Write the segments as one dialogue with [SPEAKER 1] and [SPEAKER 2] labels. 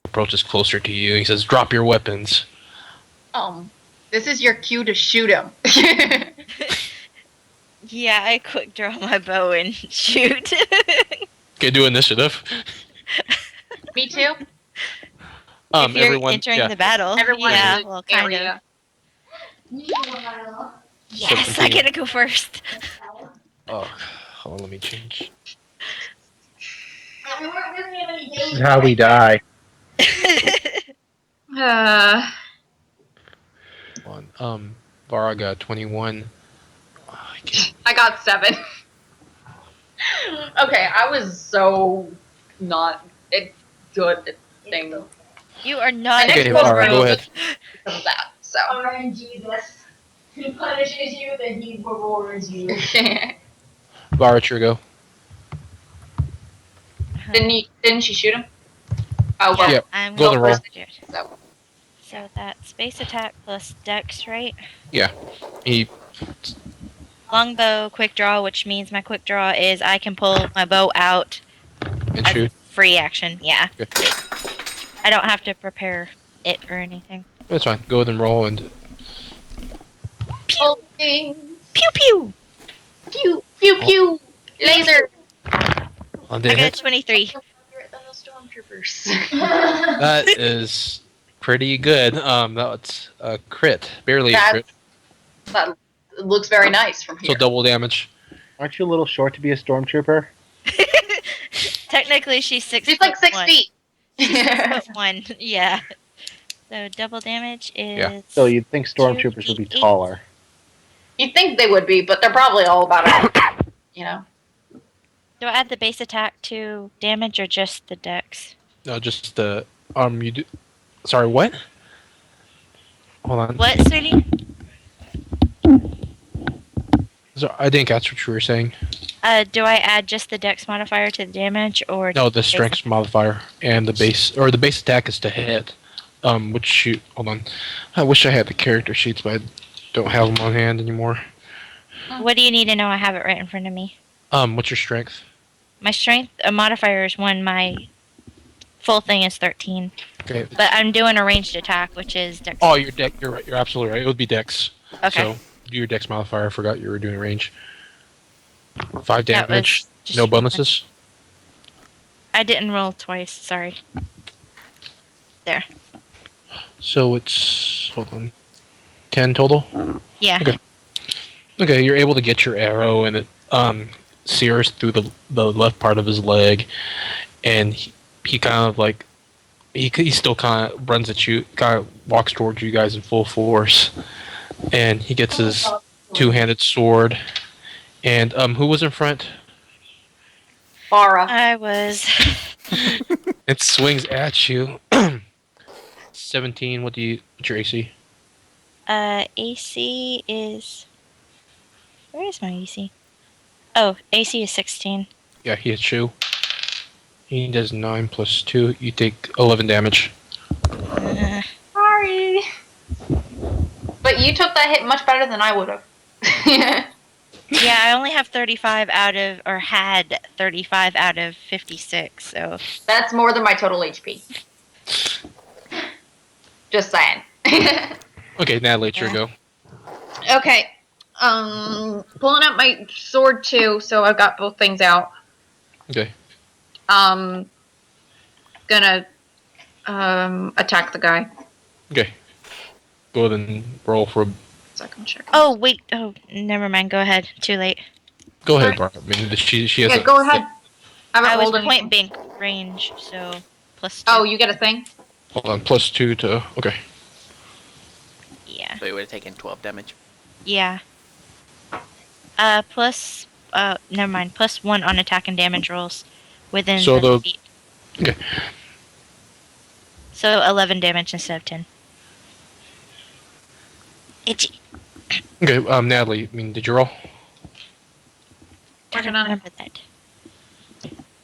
[SPEAKER 1] approaches closer to you. He says, "Drop your weapons."
[SPEAKER 2] This is your cue to shoot him.
[SPEAKER 3] Yeah, I quick draw my bow and shoot.
[SPEAKER 1] Okay, do initiative.
[SPEAKER 2] Me too.
[SPEAKER 3] If you're
[SPEAKER 1] Everyone,
[SPEAKER 3] entering
[SPEAKER 1] yeah.
[SPEAKER 3] the battle,
[SPEAKER 2] Everyone
[SPEAKER 3] yeah,
[SPEAKER 2] in the
[SPEAKER 3] well, kind of.
[SPEAKER 2] area.
[SPEAKER 3] Yes, I
[SPEAKER 1] continue.
[SPEAKER 3] get to go first.
[SPEAKER 1] Oh, hold on, let me change.
[SPEAKER 4] This is how we die.
[SPEAKER 1] On Vara got 21. Oh, I can't.
[SPEAKER 2] I got 7. Okay, I was so not good at things
[SPEAKER 3] You are not.
[SPEAKER 2] Okay,
[SPEAKER 3] good.
[SPEAKER 1] Vara, go ahead.
[SPEAKER 2] because of that. So.
[SPEAKER 5] RNG this. He punishes you, then he rewards you.
[SPEAKER 1] Vara, it's your go.
[SPEAKER 2] Didn't she shoot him? Oh well.
[SPEAKER 1] Yeah.
[SPEAKER 3] I'm
[SPEAKER 1] Go
[SPEAKER 3] going
[SPEAKER 1] to roll.
[SPEAKER 3] first. So that's space attack plus dex, right?
[SPEAKER 1] He
[SPEAKER 3] Longbow quick draw, which means my quick draw is I can pull my bow out
[SPEAKER 1] and
[SPEAKER 3] as
[SPEAKER 1] shoot.
[SPEAKER 3] free action. Yeah.
[SPEAKER 1] Okay.
[SPEAKER 3] I don't have to prepare it or anything.
[SPEAKER 1] That's fine. Go ahead and roll and
[SPEAKER 3] Pew pew.
[SPEAKER 2] Pew pew pew. Laser.
[SPEAKER 1] on
[SPEAKER 3] I
[SPEAKER 1] the
[SPEAKER 3] got a
[SPEAKER 1] hit.
[SPEAKER 3] 23.
[SPEAKER 2] Stormtroopers.
[SPEAKER 1] That is pretty good. That's a crit, barely a crit.
[SPEAKER 2] That looks very nice from
[SPEAKER 1] So
[SPEAKER 2] here.
[SPEAKER 1] double damage.
[SPEAKER 4] Aren't you a little short to be a stormtrooper?
[SPEAKER 3] Technically, she's 6
[SPEAKER 2] She's like 6 feet.
[SPEAKER 3] 1. Yeah. So double damage is.
[SPEAKER 1] Yeah.
[SPEAKER 4] So you'd think stormtroopers would be
[SPEAKER 3] 2d8.
[SPEAKER 4] taller.
[SPEAKER 2] You'd think they would be, but they're probably all about it. You know.
[SPEAKER 3] Do I add the base attack to damage or just the dex?
[SPEAKER 1] No, just the you do. Sorry, what? Hold on.
[SPEAKER 3] What, sweetie?
[SPEAKER 1] So, I didn't catch what you were saying.
[SPEAKER 3] Do I add just the dex modifier to the damage or?
[SPEAKER 1] No, the strength modifier and the base attack is to hit. Which hold on. I wish I had the character sheets, but I don't have them on hand anymore.
[SPEAKER 3] What do you need to know? I have it right in front of me.
[SPEAKER 1] What's your strength?
[SPEAKER 3] My strength modifier is 1. My full thing is 13.
[SPEAKER 1] Okay.
[SPEAKER 3] But I'm doing a ranged attack, which is dex.
[SPEAKER 1] Oh, your dex. You're right. You're absolutely right. It would be dex.
[SPEAKER 3] Okay.
[SPEAKER 1] So do your dex modifier. I forgot you were doing range. 5
[SPEAKER 3] That was
[SPEAKER 1] damage.
[SPEAKER 3] just
[SPEAKER 1] No
[SPEAKER 3] one.
[SPEAKER 1] bonuses.
[SPEAKER 3] I didn't roll twice. Sorry. There.
[SPEAKER 1] So it's hold on. 10 total.
[SPEAKER 3] Yeah.
[SPEAKER 1] Okay. Okay, you're able to get your arrow, and it sears through the left part of his leg, and he kind of like he still kind of runs at you, kind of walks towards you guys in full force, and he gets his two-handed sword. And who was in front?
[SPEAKER 2] Bara.
[SPEAKER 3] I was.
[SPEAKER 1] It swings at you. 17. What's your AC?
[SPEAKER 3] AC is. Where is my AC? Oh, AC is 16.
[SPEAKER 1] Yeah, he hits you. He does 9 plus 2. You take 11 damage.
[SPEAKER 2] Sorry. But you took that hit much better than I would have.
[SPEAKER 3] Yeah, I only have 35 out of, or had 35 out of 56, so.
[SPEAKER 2] That's more than my total HP. Just saying.
[SPEAKER 1] Okay, Natalie, it's your
[SPEAKER 3] Yeah.
[SPEAKER 1] go.
[SPEAKER 2] Okay. Pulling out my sword too, so I've got both things out.
[SPEAKER 1] Okay.
[SPEAKER 2] Gonna attack the guy.
[SPEAKER 1] Okay. Go ahead and roll for.
[SPEAKER 2] Second check.
[SPEAKER 3] Oh, wait. Oh, never mind. Go ahead. Too late.
[SPEAKER 1] Go ahead, Bart. I mean, she has.
[SPEAKER 2] Yeah, go ahead. I
[SPEAKER 3] I
[SPEAKER 2] haven't
[SPEAKER 3] was
[SPEAKER 2] rolled anything.
[SPEAKER 3] point blank range, so plus 2.
[SPEAKER 2] Oh, you get a thing?
[SPEAKER 1] Hold on, plus 2 to. Okay.
[SPEAKER 3] Yeah.
[SPEAKER 6] So you would have taken 12 damage.
[SPEAKER 3] Yeah. Plus, never mind. Plus 1 on attack and damage rolls within
[SPEAKER 1] So
[SPEAKER 3] the
[SPEAKER 1] the-
[SPEAKER 3] feet.
[SPEAKER 1] Okay.
[SPEAKER 3] So 11 damage instead of 10. Itchy.
[SPEAKER 1] Okay, Natalie. I mean, did you roll?
[SPEAKER 3] I
[SPEAKER 2] Working
[SPEAKER 3] don't
[SPEAKER 2] on it.
[SPEAKER 3] remember that.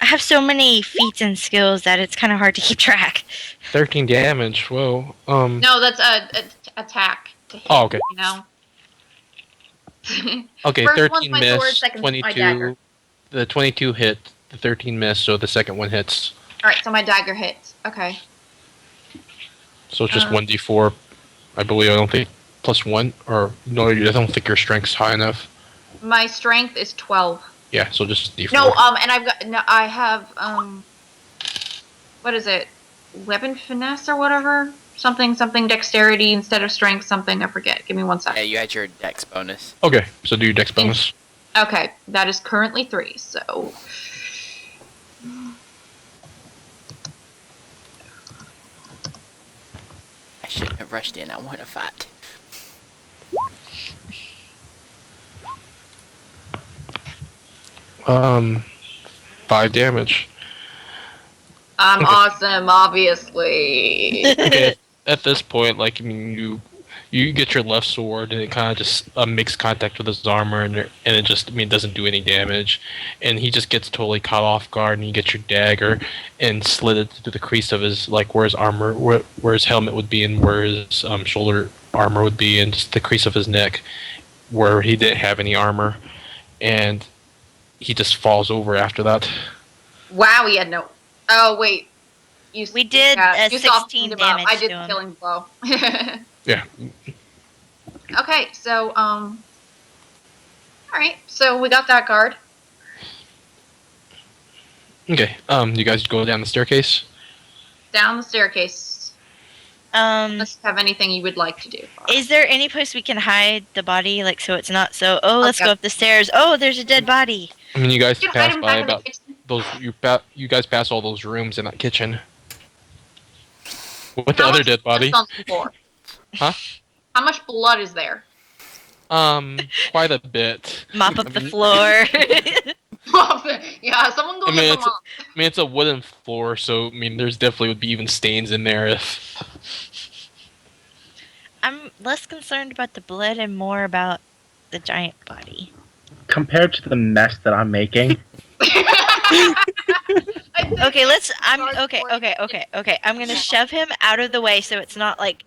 [SPEAKER 3] I have so many feats and skills that it's kind of hard to keep track.
[SPEAKER 1] 13 damage. Whoa.
[SPEAKER 2] No, that's a attack to hit.
[SPEAKER 1] Oh, okay.
[SPEAKER 2] You know.
[SPEAKER 1] Okay,
[SPEAKER 2] First one's
[SPEAKER 1] 13
[SPEAKER 2] my sword,
[SPEAKER 1] miss.
[SPEAKER 2] second's my
[SPEAKER 1] 22.
[SPEAKER 2] dagger.
[SPEAKER 1] The 22 hit. The 13 miss. So the second one hits.
[SPEAKER 2] All right, so my dagger hits. Okay.
[SPEAKER 1] So it's just 1d4, I believe. I don't think plus 1, or no, I don't think your strength's high enough.
[SPEAKER 2] My strength is 12.
[SPEAKER 1] Yeah, so just d4.
[SPEAKER 2] No, and I have what is it? Weapon finesse or whatever? Something dexterity instead of strength something, I forget. Give me 1
[SPEAKER 6] Yeah,
[SPEAKER 2] second.
[SPEAKER 6] you had your dex bonus.
[SPEAKER 1] Okay, so do your dex bonus.
[SPEAKER 2] Okay, that is currently 3, so
[SPEAKER 6] I shouldn't have rushed in. I want to fight.
[SPEAKER 1] Um, 5 damage.
[SPEAKER 2] I'm awesome, obviously.
[SPEAKER 1] Okay, at this point, like, I mean, you get your left sword, and it kind of just makes contact with his armor, and it just, I mean, doesn't do any damage. And he just gets totally caught off guard, and you get your dagger and slid it through the crease of his, like, where his armor, where his helmet would be, and where his shoulder armor would be, and just the crease of his neck, where he didn't have any armor. And he just falls over after that.
[SPEAKER 2] Wow, he had no. Oh wait,
[SPEAKER 3] We did
[SPEAKER 2] you saw
[SPEAKER 3] 16
[SPEAKER 2] him up.
[SPEAKER 3] damage
[SPEAKER 2] I did
[SPEAKER 3] to
[SPEAKER 2] the
[SPEAKER 3] him.
[SPEAKER 2] killing blow.
[SPEAKER 1] Yeah.
[SPEAKER 2] Okay, so all right, so we got that guard.
[SPEAKER 1] Okay, you guys go down the staircase?
[SPEAKER 2] Down the staircase. Unless you have anything you would like to do.
[SPEAKER 3] Is there any place we can hide the body, like, so it's not so? Oh, let's
[SPEAKER 2] Okay.
[SPEAKER 3] go up the stairs. Oh, there's a dead body.
[SPEAKER 1] I mean, you guys
[SPEAKER 2] You can hide
[SPEAKER 1] pass
[SPEAKER 2] him
[SPEAKER 1] by
[SPEAKER 2] back in the
[SPEAKER 1] about
[SPEAKER 2] kitchen.
[SPEAKER 1] those. You guys pass all those rooms in that kitchen. With the
[SPEAKER 2] How
[SPEAKER 1] other
[SPEAKER 2] much
[SPEAKER 1] dead body.
[SPEAKER 2] blood's on the floor?
[SPEAKER 1] Huh?
[SPEAKER 2] How much blood is there?
[SPEAKER 1] Quite a bit.
[SPEAKER 3] Mop up
[SPEAKER 1] I
[SPEAKER 3] the
[SPEAKER 1] mean-
[SPEAKER 3] floor.
[SPEAKER 2] Yeah, someone go
[SPEAKER 1] I mean,
[SPEAKER 2] get
[SPEAKER 1] it's
[SPEAKER 2] them up.
[SPEAKER 1] I mean, it's a wooden floor, so I mean, there's definitely would be even stains in there if.
[SPEAKER 3] I'm less concerned about the blood and more about the giant body.
[SPEAKER 4] Compared to the mess that I'm making,
[SPEAKER 3] Okay, I'm
[SPEAKER 2] Guard
[SPEAKER 3] okay,
[SPEAKER 2] for it.
[SPEAKER 3] okay. I'm gonna shove him out of the way so it's not like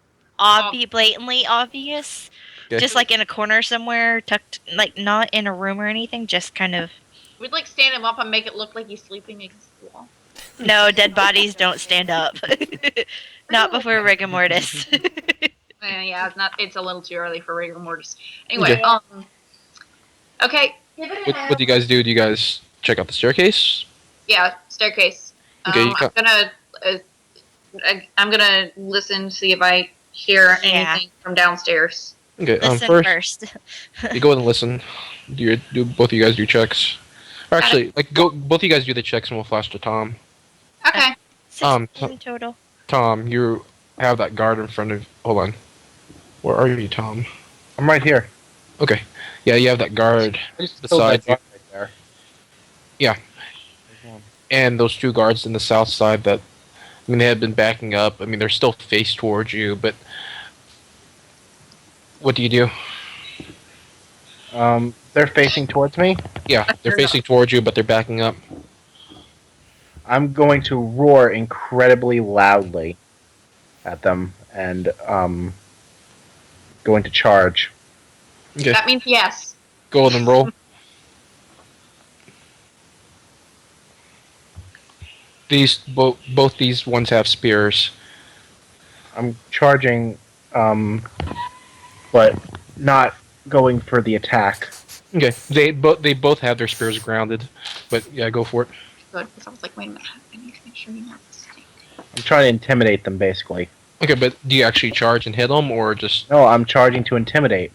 [SPEAKER 3] blatantly obvious.
[SPEAKER 1] Okay.
[SPEAKER 3] Just like in a corner somewhere, tucked, like not in a room or anything. Just kind of.
[SPEAKER 2] We'd like stand him up and make it look like he's sleeping against the wall.
[SPEAKER 3] No, dead bodies don't stand up. Not before rigor mortis.
[SPEAKER 2] Yeah, it's not. It's a little too early for rigor mortis. Anyway,
[SPEAKER 1] Okay.
[SPEAKER 2] okay,
[SPEAKER 5] Give it
[SPEAKER 1] What do you guys do? Do you guys check out the staircase?
[SPEAKER 2] yeah, staircase.
[SPEAKER 1] Okay, you got-
[SPEAKER 2] I'm gonna listen, see if I hear
[SPEAKER 3] Yeah.
[SPEAKER 2] anything from downstairs.
[SPEAKER 1] Okay.
[SPEAKER 3] Listen
[SPEAKER 1] First,
[SPEAKER 3] first.
[SPEAKER 1] you go and listen. Do both of you guys do checks? Or actually, like, go. Both of you guys do the checks, and we'll flash to Tom.
[SPEAKER 2] Okay.
[SPEAKER 3] 16 total.
[SPEAKER 1] Tom, you have that guard in front of. Hold on. Where are you, Tom?
[SPEAKER 4] I'm right here.
[SPEAKER 1] Okay. Yeah, you have that guard
[SPEAKER 4] I just
[SPEAKER 1] Beside
[SPEAKER 4] killed that
[SPEAKER 1] you.
[SPEAKER 4] guard right there.
[SPEAKER 1] Yeah. and those two guards in the south side that. I mean, they had been backing up. I mean, they're still faced towards you, but. What do you do?
[SPEAKER 4] They're facing towards me.
[SPEAKER 1] Yeah, they're facing towards you, but they're backing up.
[SPEAKER 4] I'm going to roar incredibly loudly at them and going to charge.
[SPEAKER 1] Okay,
[SPEAKER 2] That means yes.
[SPEAKER 1] go with them, roll. Both these ones have spears.
[SPEAKER 4] I'm charging, but not going for the attack.
[SPEAKER 1] Okay, they both have their spears grounded, but yeah, go for it.
[SPEAKER 2] Good, because I was like, wait a minute, I need to make sure you're not mistaken.
[SPEAKER 4] I'm trying to intimidate them, basically.
[SPEAKER 1] Okay, but do you actually charge and hit them, or just
[SPEAKER 4] No, I'm charging to intimidate.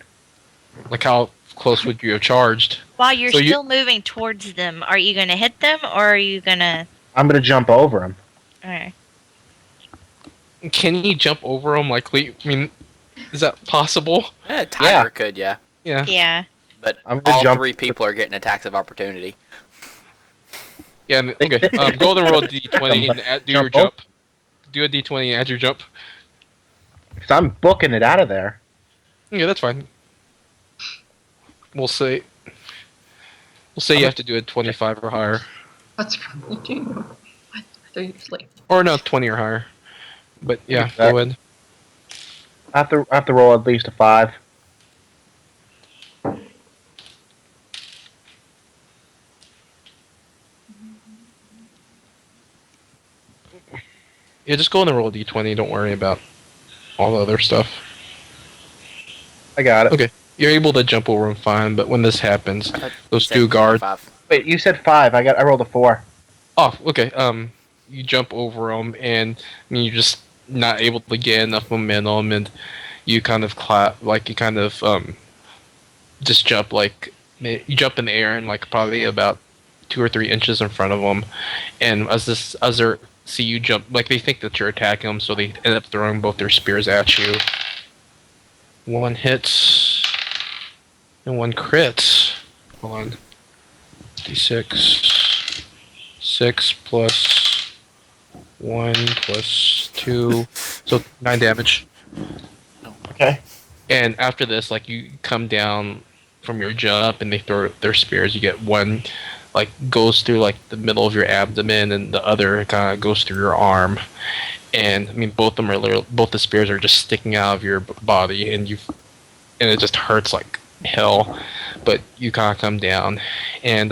[SPEAKER 1] like how close would you have charged?
[SPEAKER 3] While you're
[SPEAKER 1] So you-
[SPEAKER 3] still moving towards them, are you gonna hit them or are you gonna?
[SPEAKER 4] I'm going to jump over them.
[SPEAKER 3] Alright.
[SPEAKER 1] Can you jump over them? Like, I mean, is that possible?
[SPEAKER 6] Tiger
[SPEAKER 4] Yeah.
[SPEAKER 6] could, yeah.
[SPEAKER 1] Yeah.
[SPEAKER 3] Yeah.
[SPEAKER 6] But
[SPEAKER 4] I'm gonna
[SPEAKER 6] all
[SPEAKER 4] jump-
[SPEAKER 6] three people are getting attacks of opportunity.
[SPEAKER 1] Yeah. Okay. Go and roll a d20 and do your
[SPEAKER 4] Jump
[SPEAKER 1] jump. Do a d20 and add your jump.
[SPEAKER 4] Because I'm booking it out of there.
[SPEAKER 1] Yeah, that's fine. We'll say you have to do a 25 or higher,
[SPEAKER 2] What's wrong with you? What? I thought you were asleep.
[SPEAKER 1] or no, 20 or higher. But yeah,
[SPEAKER 4] Okay.
[SPEAKER 1] go ahead.
[SPEAKER 4] I have to roll at least a 5.
[SPEAKER 1] Yeah, just go and roll a d20. Don't worry about all the other stuff.
[SPEAKER 4] I got it.
[SPEAKER 1] Okay. You're able to jump over them fine, but when this happens,
[SPEAKER 6] I thought
[SPEAKER 1] those
[SPEAKER 6] you said
[SPEAKER 1] two guards.
[SPEAKER 6] 5.
[SPEAKER 4] Wait, you said 5. I rolled a 4.
[SPEAKER 1] Oh, okay. You jump over them, and I mean, you're just not able to get enough momentum, and you kind of just jump you jump in the air and like probably about 2 or 3 inches in front of them, and as they see you jump, like they think that you're attacking them, so they end up throwing both their spears at you. One hits, and one crits. Hold on. D6. 6 plus 1 plus 2. So 9 damage.
[SPEAKER 4] Okay.
[SPEAKER 1] And after this, like you come down from your jump and they throw their spears, you get one like goes through like the middle of your abdomen and the other kind of goes through your arm. And I mean both the spears are just sticking out of your body and it just hurts like hell. But you kind of come down and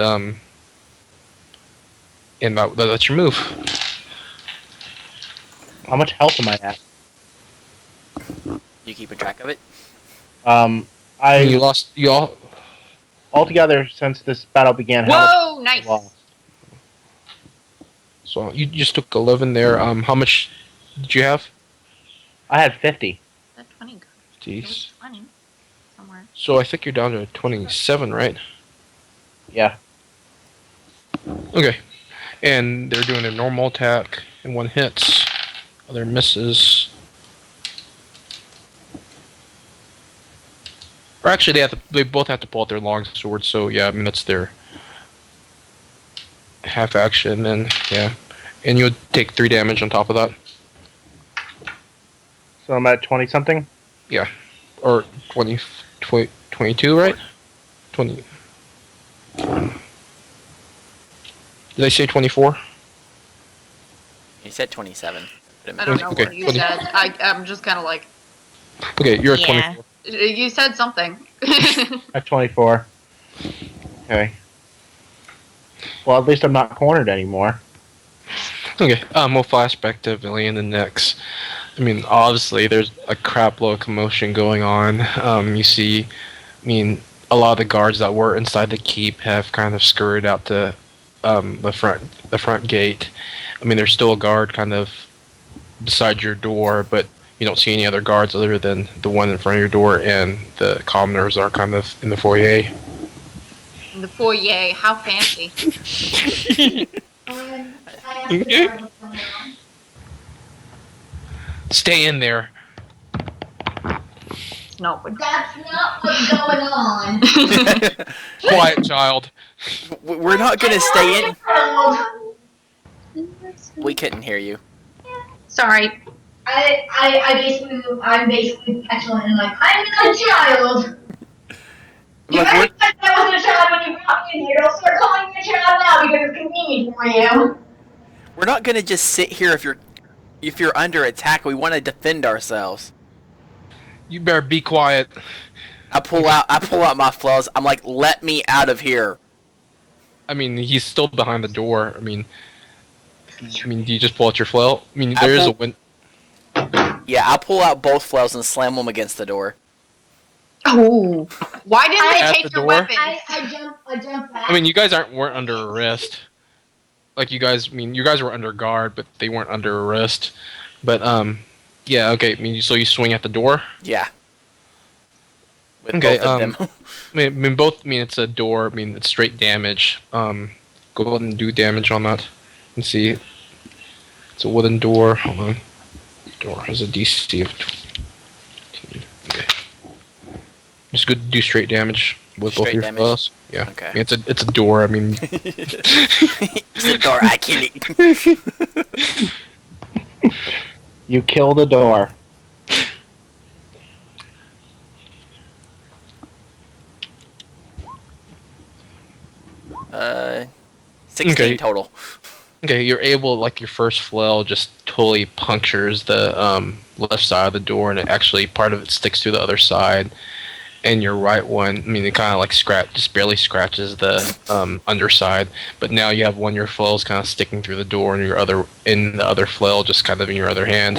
[SPEAKER 1] that's your move.
[SPEAKER 4] How much health am I at?
[SPEAKER 6] You keeping track of it?
[SPEAKER 1] You lost. You all.
[SPEAKER 4] Altogether, since this battle began, how
[SPEAKER 2] Whoa,
[SPEAKER 4] much
[SPEAKER 2] nice.
[SPEAKER 4] lost?
[SPEAKER 1] So you just took 11 there. How much did you have?
[SPEAKER 4] I had 50.
[SPEAKER 2] That 20 go.
[SPEAKER 1] Jeez.
[SPEAKER 2] 20 somewhere.
[SPEAKER 1] So I think you're down to 27, right?
[SPEAKER 4] Yeah.
[SPEAKER 1] Okay. And they're doing a normal attack, and one hits. Other misses. Or actually, they both have to pull out their long swords. So yeah, I mean that's their half action, and yeah, and you would take 3 damage on top of that,
[SPEAKER 4] So I'm at 20 something.
[SPEAKER 1] or 22, right? 20. Did I say 24?
[SPEAKER 6] You said 27.
[SPEAKER 2] I don't know
[SPEAKER 1] Okay,
[SPEAKER 2] what you
[SPEAKER 1] 20.
[SPEAKER 2] said. I'm just kind of like,
[SPEAKER 1] Okay, you're at
[SPEAKER 3] Yeah.
[SPEAKER 1] 24.
[SPEAKER 2] you said something.
[SPEAKER 4] At 24. Okay. Well, at least I'm not cornered anymore.
[SPEAKER 1] Okay, we'll flashback to Villian and Nyx. I mean, obviously, there's a crap load of commotion going on. You see, I mean, a lot of the guards that were inside the keep have kind of scurried out to the front gate. I mean, there's still a guard kind of beside your door, but you don't see any other guards other than the one in front of your door, and the commoners are kind of in the foyer.
[SPEAKER 2] In the foyer, how fancy.
[SPEAKER 5] I have to start with someone else.
[SPEAKER 1] Stay in there.
[SPEAKER 2] No, but
[SPEAKER 5] That's not what's going on.
[SPEAKER 1] Quiet, child.
[SPEAKER 6] We're not gonna stay in.
[SPEAKER 5] in.
[SPEAKER 6] We couldn't hear you.
[SPEAKER 2] sorry.
[SPEAKER 5] I'm basically petulant and like, I'm not a child. You
[SPEAKER 6] Look,
[SPEAKER 5] recognize I wasn't a child when you brought me in here. Don't start calling me a child now because it's convenient for you.
[SPEAKER 6] we're not gonna just sit here if you're under attack. We want to defend ourselves.
[SPEAKER 1] You better be quiet.
[SPEAKER 6] I pull out my flails. I'm like, let me out of here.
[SPEAKER 1] I mean, he's still behind the door. I mean, do you just pull out your flail? I mean, there is a win.
[SPEAKER 6] Yeah, I pull out both flails and slam them against the door.
[SPEAKER 2] Oh, why didn't
[SPEAKER 1] At
[SPEAKER 2] they
[SPEAKER 1] the
[SPEAKER 2] take your
[SPEAKER 1] door?
[SPEAKER 2] weapons?
[SPEAKER 5] I jump back.
[SPEAKER 1] I mean, you guys weren't under arrest. Like you guys, I mean, you guys were under guard, but they weren't under arrest. But yeah, okay. I mean, so you swing at the door.
[SPEAKER 6] Yeah. With
[SPEAKER 1] Okay,
[SPEAKER 6] both of them.
[SPEAKER 1] I mean, both. I mean, it's a door. I mean, it's straight damage. Go ahead and do damage on that. And see, it's a wooden door. Hold on. Door has a DC of 15. Okay. Just go do straight damage with both
[SPEAKER 6] Straight
[SPEAKER 1] your
[SPEAKER 6] damage?
[SPEAKER 1] spells. Yeah.
[SPEAKER 6] Okay.
[SPEAKER 1] I mean, it's a door. I mean,
[SPEAKER 6] It's the door. I kill it.
[SPEAKER 4] You kill the door.
[SPEAKER 6] Uh, 16
[SPEAKER 1] Okay.
[SPEAKER 6] total.
[SPEAKER 1] okay, you're able, like, your first flail just totally punctures the left side of the door, and it actually part of it sticks to the other side. and your right one, I mean, it kind of like just barely scratches the underside. But now you have one of your flails kind of sticking through the door, and the other flail just kind of in your other hand.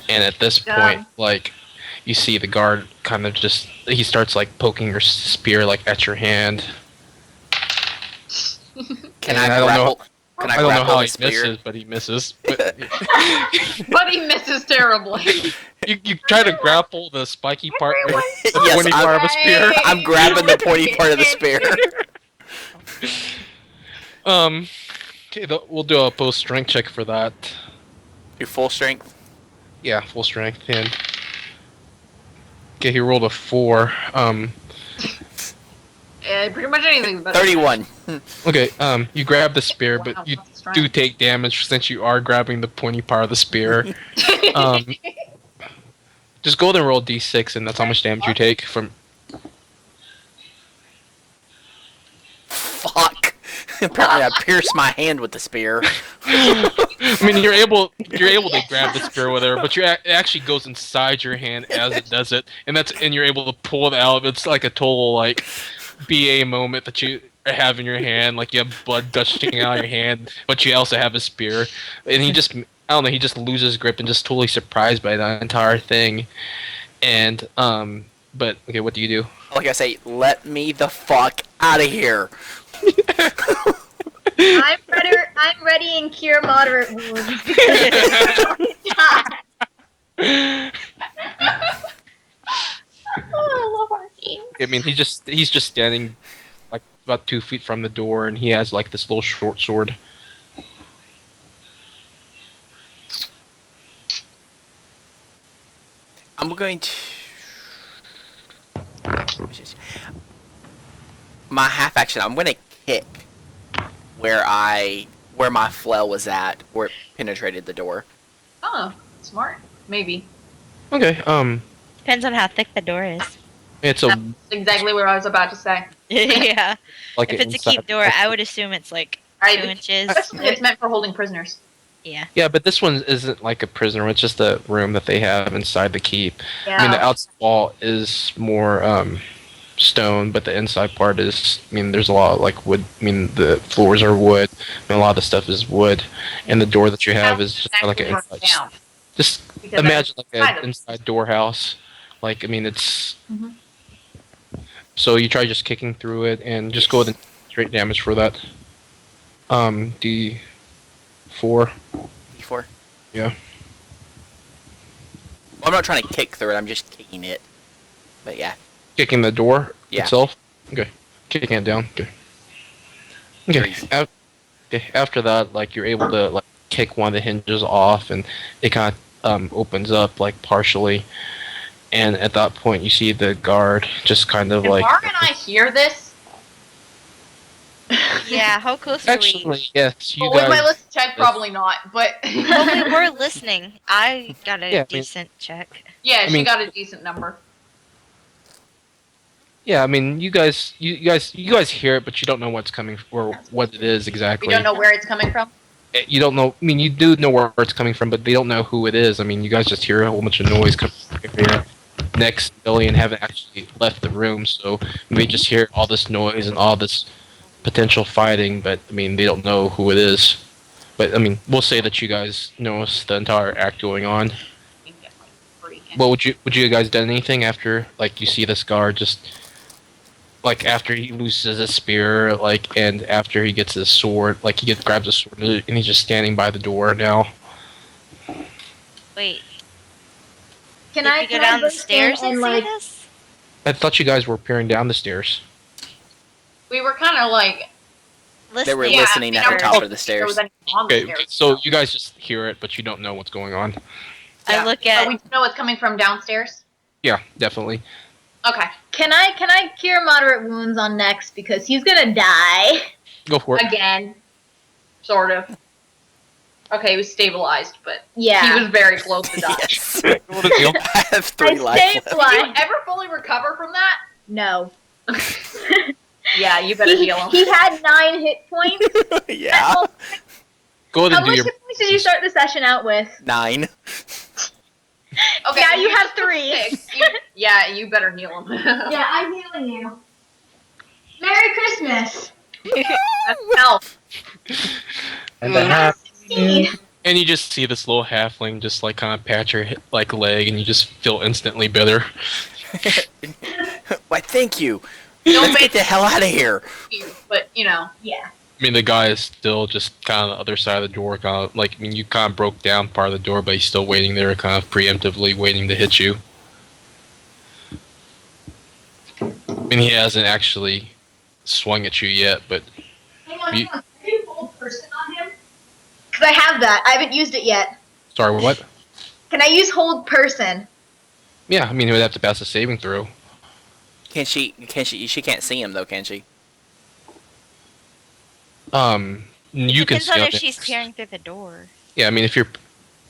[SPEAKER 1] And at this point, like, you see the guard kind of he starts like poking your spear like at your hand.
[SPEAKER 6] Can
[SPEAKER 1] And
[SPEAKER 6] I
[SPEAKER 1] I don't know-
[SPEAKER 6] grapple? Can I
[SPEAKER 1] I don't know
[SPEAKER 6] grapple
[SPEAKER 1] how
[SPEAKER 6] the
[SPEAKER 1] he
[SPEAKER 6] spear?
[SPEAKER 1] misses, but he misses. But
[SPEAKER 2] But he misses terribly.
[SPEAKER 1] you try to grapple the spiky part, with the
[SPEAKER 6] Yes,
[SPEAKER 1] pointy part of a spear.
[SPEAKER 6] I'm grabbing the pointy part of the spear.
[SPEAKER 1] Okay, we'll do a post strength check for that.
[SPEAKER 6] Your full strength.
[SPEAKER 1] Yeah, full strength. And okay, he rolled a 4.
[SPEAKER 2] Pretty much anything's better.
[SPEAKER 6] 31.
[SPEAKER 1] Okay, you grab the spear,
[SPEAKER 2] Wow,
[SPEAKER 1] but you
[SPEAKER 2] that's strong.
[SPEAKER 1] do take damage since you are grabbing the pointy part of the spear. Just go ahead and roll d6, and that's how much damage you take from.
[SPEAKER 6] Fuck. Apparently, I pierced my hand with the spear.
[SPEAKER 1] I mean, you're able to grab the spear with her, but it actually goes inside your hand as it does it, and you're able to pull it out. It's like a total like BA moment that you have in your hand, like you have blood gushing out of your hand, but you also have a spear, and he just he just loses grip and just totally surprised by the entire thing, and but okay, what do you do?
[SPEAKER 6] Like I say, let me the fuck out of here.
[SPEAKER 5] I'm ready and cure moderate wounds.
[SPEAKER 2] Oh, I love our team.
[SPEAKER 1] I mean, he's just standing like about 2 feet from the door, and he has like this little short sword.
[SPEAKER 6] I'm going to. My half action. I'm going to kick where my flail was at, where it penetrated the door.
[SPEAKER 2] Oh, smart. Maybe.
[SPEAKER 1] Okay,
[SPEAKER 3] Depends on how thick the door is.
[SPEAKER 1] it's a
[SPEAKER 2] That's exactly what I was about to say.
[SPEAKER 3] Yeah.
[SPEAKER 1] like
[SPEAKER 3] If
[SPEAKER 1] an
[SPEAKER 3] it's a
[SPEAKER 1] inside-
[SPEAKER 3] keep door, I would assume it's like
[SPEAKER 2] I-
[SPEAKER 3] 2 inches.
[SPEAKER 2] Especially it's meant for holding prisoners.
[SPEAKER 3] Yeah.
[SPEAKER 1] Yeah, but this one isn't like a prisoner. It's just a room that they have inside the keep. I mean, the outside wall is more stone, but the inside part is. I mean, there's a lot of like wood. I mean, the floors are wood. I mean, a lot of the stuff is wood, and the door that you have is just like an
[SPEAKER 2] Exactly
[SPEAKER 1] inside.
[SPEAKER 2] down.
[SPEAKER 1] Just
[SPEAKER 2] Because
[SPEAKER 1] imagine like
[SPEAKER 2] kind
[SPEAKER 1] an
[SPEAKER 2] of-
[SPEAKER 1] inside door house. Like, I mean, it's.
[SPEAKER 2] Mhm.
[SPEAKER 1] So you try just kicking through it, and just go with straight damage for that. D4.
[SPEAKER 6] Before.
[SPEAKER 1] Yeah.
[SPEAKER 6] Well, I'm not trying to kick through it. I'm just kicking it. But yeah.
[SPEAKER 1] Kicking the door
[SPEAKER 6] Yeah.
[SPEAKER 1] itself? Okay. Kicking it down. Okay. Okay. Okay. After that, like, you're able to like kick one of the hinges off, and it kind of opens up like partially. And at that point, you see the guard just kind of
[SPEAKER 2] Can
[SPEAKER 1] like.
[SPEAKER 2] Mark and I hear this?
[SPEAKER 3] Yeah, how close are we?
[SPEAKER 1] Actually, yes, you
[SPEAKER 2] Well, with my
[SPEAKER 1] guys.
[SPEAKER 2] list check, probably not. But
[SPEAKER 3] Well, we were listening. I got a
[SPEAKER 1] Yeah, I mean-
[SPEAKER 3] decent check.
[SPEAKER 2] yeah,
[SPEAKER 1] I
[SPEAKER 2] she
[SPEAKER 1] mean-
[SPEAKER 2] got a decent number.
[SPEAKER 1] Yeah, I mean, you guys hear it, but you don't know what's coming or what it is exactly.
[SPEAKER 2] We don't know where it's coming from.
[SPEAKER 1] You don't know. I mean, you do know where it's coming from, but they don't know who it is. I mean, you guys just hear a whole bunch of noise coming from here. Next, Billy and haven't actually left the room, so they just hear all this noise and all this potential fighting. But I mean, they don't know who it is. But I mean, we'll say that you guys notice the entire act going on. Well, would you guys done anything after like you see this guard just like after he loses his spear, like, and after he gets his sword, like grabs a sword and he's just standing by the door now.
[SPEAKER 3] Wait,
[SPEAKER 5] Can
[SPEAKER 3] did
[SPEAKER 5] I
[SPEAKER 3] we go
[SPEAKER 5] can
[SPEAKER 3] down
[SPEAKER 5] I
[SPEAKER 3] the
[SPEAKER 5] burst in
[SPEAKER 3] stairs and see
[SPEAKER 5] like
[SPEAKER 3] this?
[SPEAKER 1] I thought you guys were peering down the stairs.
[SPEAKER 2] We were kind of like.
[SPEAKER 6] They were
[SPEAKER 3] Listening.
[SPEAKER 6] listening at the top of the
[SPEAKER 2] There was
[SPEAKER 6] stairs.
[SPEAKER 2] anything on the
[SPEAKER 1] Okay,
[SPEAKER 2] stairs,
[SPEAKER 1] so you guys just hear it, but you don't know what's going on.
[SPEAKER 3] I look
[SPEAKER 2] But
[SPEAKER 3] at.
[SPEAKER 2] we know it's coming from downstairs.
[SPEAKER 1] Yeah, definitely.
[SPEAKER 2] Okay.
[SPEAKER 5] can I cure moderate wounds on Next because he's gonna die.
[SPEAKER 1] Go for it.
[SPEAKER 2] Again. Sort of. Okay, he was stabilized, but
[SPEAKER 5] Yeah.
[SPEAKER 2] he was very close to die.
[SPEAKER 6] Yes.
[SPEAKER 1] Roll the deal.
[SPEAKER 6] I have 3
[SPEAKER 5] I
[SPEAKER 6] life left.
[SPEAKER 2] Did you
[SPEAKER 5] stabilized.
[SPEAKER 2] ever fully recover from that?
[SPEAKER 5] No.
[SPEAKER 2] Yeah, you better heal him.
[SPEAKER 5] He had 9 hit points.
[SPEAKER 6] Yeah.
[SPEAKER 1] Go ahead
[SPEAKER 5] How
[SPEAKER 1] and do
[SPEAKER 5] much
[SPEAKER 1] your.
[SPEAKER 5] hit points did you start the session out with?
[SPEAKER 6] 9.
[SPEAKER 2] Okay,
[SPEAKER 3] Yeah, you have 3.
[SPEAKER 2] Yeah, you better heal him.
[SPEAKER 5] Yeah, I'm healing you. Merry Christmas.
[SPEAKER 2] Health.
[SPEAKER 4] And
[SPEAKER 1] Mm.
[SPEAKER 4] then,
[SPEAKER 5] 16.
[SPEAKER 1] And you just see this little halfling just like kind of pat your like leg, and you just feel instantly bitter.
[SPEAKER 6] Why, thank you.
[SPEAKER 2] Don't
[SPEAKER 6] Let's
[SPEAKER 2] make
[SPEAKER 6] get the hell out of here.
[SPEAKER 2] you, but you know.
[SPEAKER 5] Yeah.
[SPEAKER 1] I mean, the guy is still just kind of on the other side of the door, kind of like, I mean, you kind of broke down part of the door, but he's still waiting there, kind of preemptively waiting to hit you. I mean, he hasn't actually swung at you yet, but
[SPEAKER 5] Hang on,
[SPEAKER 1] You-
[SPEAKER 5] hang on. Can you hold person on him? Because I have that. I haven't used it yet.
[SPEAKER 1] sorry, what?
[SPEAKER 5] Can I use hold person?
[SPEAKER 1] Yeah, I mean, he would have to pass a saving throw.
[SPEAKER 6] She can't see him though, can she?
[SPEAKER 1] You can
[SPEAKER 3] Depends
[SPEAKER 1] see
[SPEAKER 3] on
[SPEAKER 1] on
[SPEAKER 3] if
[SPEAKER 1] it.
[SPEAKER 3] she's peering through the door.
[SPEAKER 1] Yeah, I mean, if you're,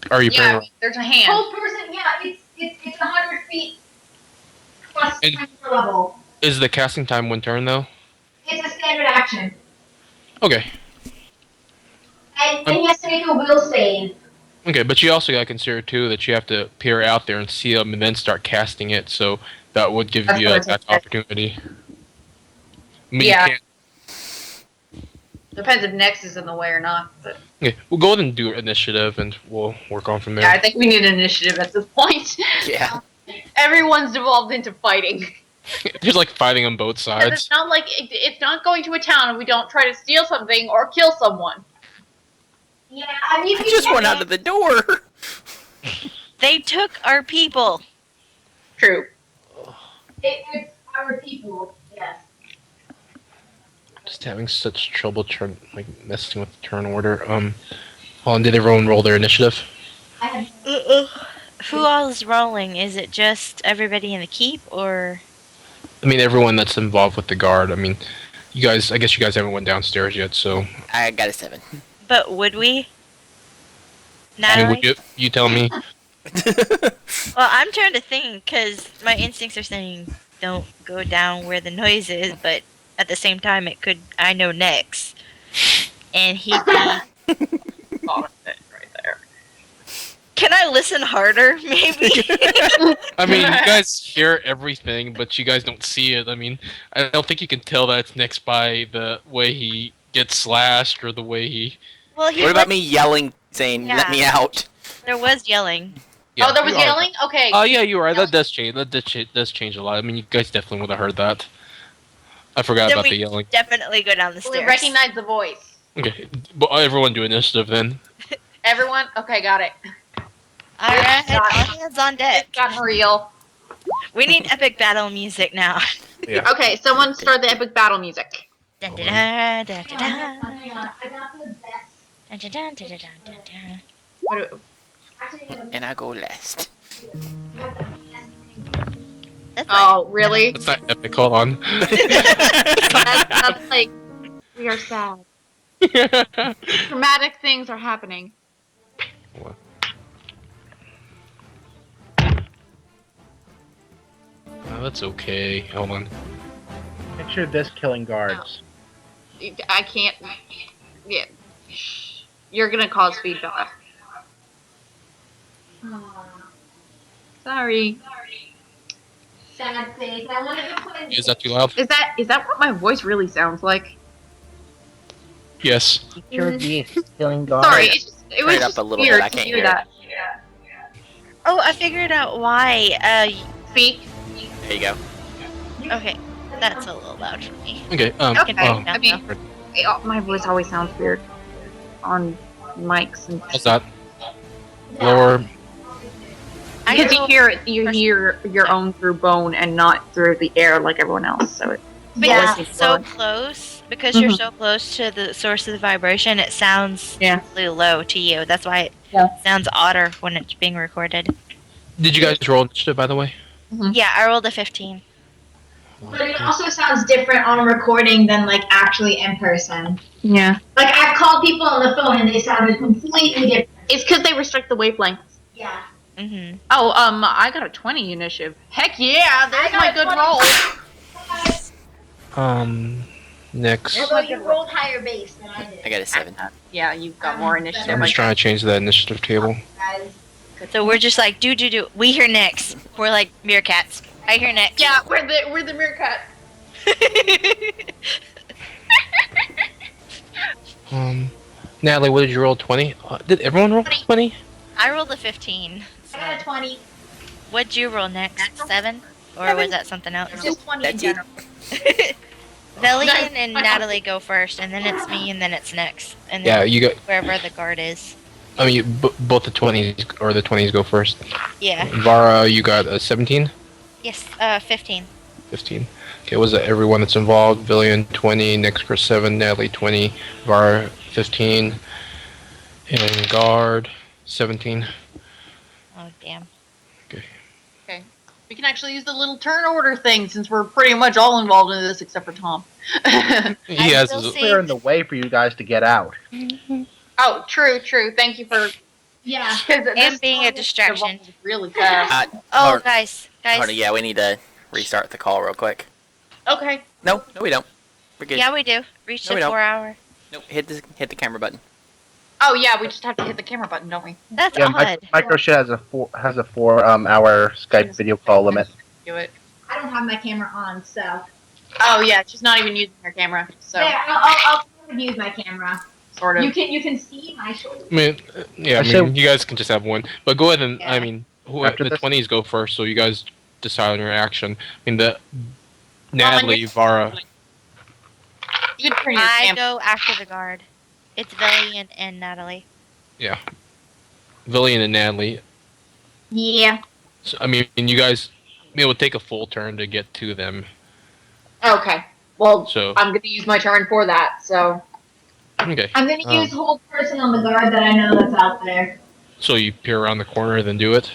[SPEAKER 1] are you
[SPEAKER 2] Yeah,
[SPEAKER 1] playing?
[SPEAKER 2] there's a hand.
[SPEAKER 5] Hold person, yeah, it's 100 feet plus
[SPEAKER 1] And-
[SPEAKER 5] per level.
[SPEAKER 1] Is the casting time 1 turn though?
[SPEAKER 5] It's a standard action.
[SPEAKER 1] Okay,
[SPEAKER 5] And he has to make a will save.
[SPEAKER 1] okay, but you also got to consider too that you have to peer out there and see them, and then start casting it. So that would give
[SPEAKER 2] That's
[SPEAKER 1] you
[SPEAKER 2] what I
[SPEAKER 1] a
[SPEAKER 2] was gonna
[SPEAKER 1] attack
[SPEAKER 2] say.
[SPEAKER 1] opportunity. I mean,
[SPEAKER 2] Yeah.
[SPEAKER 1] you can't.
[SPEAKER 2] Depends if Nex is in the way or not. But
[SPEAKER 1] Okay, we'll go ahead and do initiative, and we'll work on from there.
[SPEAKER 2] yeah, I think we need initiative at this point.
[SPEAKER 6] Yeah.
[SPEAKER 2] Everyone's devolved into fighting.
[SPEAKER 1] There's like fighting on both
[SPEAKER 2] Because
[SPEAKER 1] sides.
[SPEAKER 2] it's not like it's not going to a town and we don't try to steal something or kill someone.
[SPEAKER 5] Yeah, I mean,
[SPEAKER 6] I just went out of the door.
[SPEAKER 3] They took our people.
[SPEAKER 2] True.
[SPEAKER 5] It's our people, yes.
[SPEAKER 1] Just having such trouble messing with the turn order. Hold on, did everyone roll their initiative?
[SPEAKER 5] I have
[SPEAKER 3] Who all is rolling? Is it just everybody in the keep, or
[SPEAKER 1] I mean, everyone that's involved with the guard. I mean, you guys. I guess you guys haven't went downstairs yet, so
[SPEAKER 6] I got a 7.
[SPEAKER 3] but would we?
[SPEAKER 1] I mean,
[SPEAKER 3] Natalie?
[SPEAKER 1] would you tell me?
[SPEAKER 3] Well, I'm trying to think because my instincts are saying don't go down where the noise is, but at the same time, it could. I know Nex, and he'd be.
[SPEAKER 2] Oh, right there.
[SPEAKER 3] Can I listen harder, maybe?
[SPEAKER 1] I mean, you guys hear everything, but you guys don't see it. I mean, I don't think you can tell that it's next by the way he gets slashed or the way he.
[SPEAKER 3] Well, he
[SPEAKER 6] What about
[SPEAKER 3] was-
[SPEAKER 6] me yelling, saying, "Let
[SPEAKER 3] Yeah.
[SPEAKER 6] me out"?
[SPEAKER 3] There was yelling.
[SPEAKER 1] Yeah,
[SPEAKER 2] Oh, there was
[SPEAKER 1] you are.
[SPEAKER 2] yelling? Okay.
[SPEAKER 1] Oh yeah, you are. That does change. That does change a lot. I mean, you guys definitely would have heard that. I forgot
[SPEAKER 3] Then
[SPEAKER 1] about
[SPEAKER 3] we
[SPEAKER 1] the yelling.
[SPEAKER 3] definitely go down the
[SPEAKER 2] We
[SPEAKER 3] stairs.
[SPEAKER 2] recognize the voice.
[SPEAKER 1] Okay, but everyone do initiative then.
[SPEAKER 2] Everyone? Okay, got it.
[SPEAKER 3] All right, all hands on deck.
[SPEAKER 2] It's gotten real.
[SPEAKER 3] We need epic battle music now.
[SPEAKER 1] Yeah.
[SPEAKER 2] Okay, someone start the epic battle music.
[SPEAKER 3] Dun, dun, dun, dun, dun,
[SPEAKER 5] hang on. I got the best.
[SPEAKER 3] dun, dun, dun, dun, dun, dun.
[SPEAKER 2] What do-
[SPEAKER 5] Actually,
[SPEAKER 6] And I go last.
[SPEAKER 5] I got the best.
[SPEAKER 3] That's
[SPEAKER 2] Oh, really?
[SPEAKER 1] That's not epic. Hold on.
[SPEAKER 2] That's like, we are sad. Dramatic things are happening.
[SPEAKER 1] Oh, that's okay. Hold on.
[SPEAKER 4] picture this killing guards.
[SPEAKER 2] I can't. Yeah. You're gonna cause feedback. Sorry.
[SPEAKER 5] Sad face. I wanted to put in.
[SPEAKER 1] Is that too loud?
[SPEAKER 2] Is that what my voice really sounds like?
[SPEAKER 1] Yes.
[SPEAKER 4] Picture these killing guards.
[SPEAKER 2] Sorry, it was
[SPEAKER 6] Turn it up
[SPEAKER 2] just
[SPEAKER 6] a little
[SPEAKER 2] weird
[SPEAKER 6] bit, I
[SPEAKER 2] to
[SPEAKER 6] can't
[SPEAKER 2] hear
[SPEAKER 6] hear
[SPEAKER 2] that.
[SPEAKER 3] Oh, I figured out why.
[SPEAKER 2] Speak.
[SPEAKER 6] There you go.
[SPEAKER 3] Okay, that's a little loud for me.
[SPEAKER 1] Okay.
[SPEAKER 2] Okay.
[SPEAKER 1] Oh,
[SPEAKER 2] I mean, my voice always sounds weird on mics and
[SPEAKER 1] how's that? Lower.
[SPEAKER 2] because you hear your own through bone and not through the air like everyone else. So it
[SPEAKER 3] But
[SPEAKER 5] Yeah.
[SPEAKER 3] it's so close because you're so close to the source of the vibration. It sounds
[SPEAKER 2] Yeah.
[SPEAKER 3] really low to you. That's why it sounds odder when it's being recorded.
[SPEAKER 1] Did you guys roll initiative, by the way?
[SPEAKER 3] Yeah, I rolled a 15.
[SPEAKER 5] But it also sounds different on a recording than like actually in person.
[SPEAKER 2] yeah.
[SPEAKER 5] Like I've called people on the phone and they sounded completely different.
[SPEAKER 2] It's because they restrict the wavelength.
[SPEAKER 5] Yeah.
[SPEAKER 3] Mm-hmm.
[SPEAKER 2] Oh, I got a 20 initiative. Heck yeah, there's
[SPEAKER 5] I
[SPEAKER 2] my
[SPEAKER 5] got
[SPEAKER 2] good
[SPEAKER 5] 20.
[SPEAKER 2] roll.
[SPEAKER 1] Next.
[SPEAKER 5] Although you rolled higher base than I did.
[SPEAKER 6] I got a 7.
[SPEAKER 2] Yeah, you've got more initiative.
[SPEAKER 1] I'm just trying to change that initiative table.
[SPEAKER 5] Guys.
[SPEAKER 3] So we're just like, do. We hear next. We're like meerkats. I hear next.
[SPEAKER 2] Yeah, we're the meerkat.
[SPEAKER 1] Natalie, what did you roll? 20? Did everyone roll 20?
[SPEAKER 3] I rolled a 15.
[SPEAKER 5] I got a 20.
[SPEAKER 3] What'd you roll next? 7? Or was that something else?
[SPEAKER 5] It's just 20 in
[SPEAKER 6] That's it.
[SPEAKER 5] general.
[SPEAKER 3] Velian and Natalie go first, and then it's me, and then it's next. And
[SPEAKER 1] Yeah,
[SPEAKER 3] then
[SPEAKER 1] you got.
[SPEAKER 3] wherever the guard is.
[SPEAKER 1] I mean, both the 20s or the 20s go first.
[SPEAKER 3] Yeah.
[SPEAKER 1] Vara, you got a 17?
[SPEAKER 3] Yes, 15.
[SPEAKER 1] 15. Okay, was it everyone that's involved? Villian 20, Nexcra 7, Natalie 20, Vara 15, and Guard 17.
[SPEAKER 3] Oh, damn.
[SPEAKER 2] Okay. We can actually use the little turn order thing since we're pretty much all involved in this except for Tom.
[SPEAKER 1] He
[SPEAKER 3] I
[SPEAKER 1] has
[SPEAKER 3] will
[SPEAKER 1] his,
[SPEAKER 3] see.
[SPEAKER 4] Clear in the way for you guys to get out.
[SPEAKER 2] Oh, true. Thank you for
[SPEAKER 5] Yeah.
[SPEAKER 2] because
[SPEAKER 3] being a distraction.
[SPEAKER 2] really fast.
[SPEAKER 3] Oh,
[SPEAKER 6] Hold-
[SPEAKER 3] guys.
[SPEAKER 6] hold on, yeah, we need to restart the call real quick.
[SPEAKER 2] Okay.
[SPEAKER 6] No, we don't. We're good.
[SPEAKER 3] Yeah, we do. Reach
[SPEAKER 6] No,
[SPEAKER 3] the
[SPEAKER 6] we don't.
[SPEAKER 3] 4 hour.
[SPEAKER 6] Nope, hit the camera button.
[SPEAKER 2] Oh yeah, we just have to hit the camera button, don't we?
[SPEAKER 3] That's
[SPEAKER 4] Yeah,
[SPEAKER 3] odd.
[SPEAKER 4] Microshit has a 4 hour Skype video call limit.
[SPEAKER 2] Do it.
[SPEAKER 5] I don't have my camera on, so.
[SPEAKER 2] Oh yeah, she's not even using her camera, so
[SPEAKER 5] There, I'll use my camera.
[SPEAKER 2] sort of.
[SPEAKER 5] You can see my shoulder.
[SPEAKER 1] I mean, yeah, I
[SPEAKER 4] So-
[SPEAKER 1] mean, you guys can just have one. But go ahead and,
[SPEAKER 2] Yeah.
[SPEAKER 1] I mean,
[SPEAKER 4] After
[SPEAKER 1] the
[SPEAKER 4] this?
[SPEAKER 1] 20s go first, so you guys decide on your action. I mean, the Natalie, Vara.
[SPEAKER 2] You can turn your
[SPEAKER 3] I
[SPEAKER 2] camera.
[SPEAKER 3] go after the guard. It's Velian and Natalie.
[SPEAKER 1] Yeah. Villian and Natalie.
[SPEAKER 5] Yeah.
[SPEAKER 1] So, I mean, you guys, it would take a full turn to get to them.
[SPEAKER 2] Okay. Well,
[SPEAKER 1] So,
[SPEAKER 2] I'm gonna use my turn for that. So
[SPEAKER 1] okay.
[SPEAKER 5] I'm gonna use hold person on the guard that I know that's out there.
[SPEAKER 1] So you peer around the corner, then do it.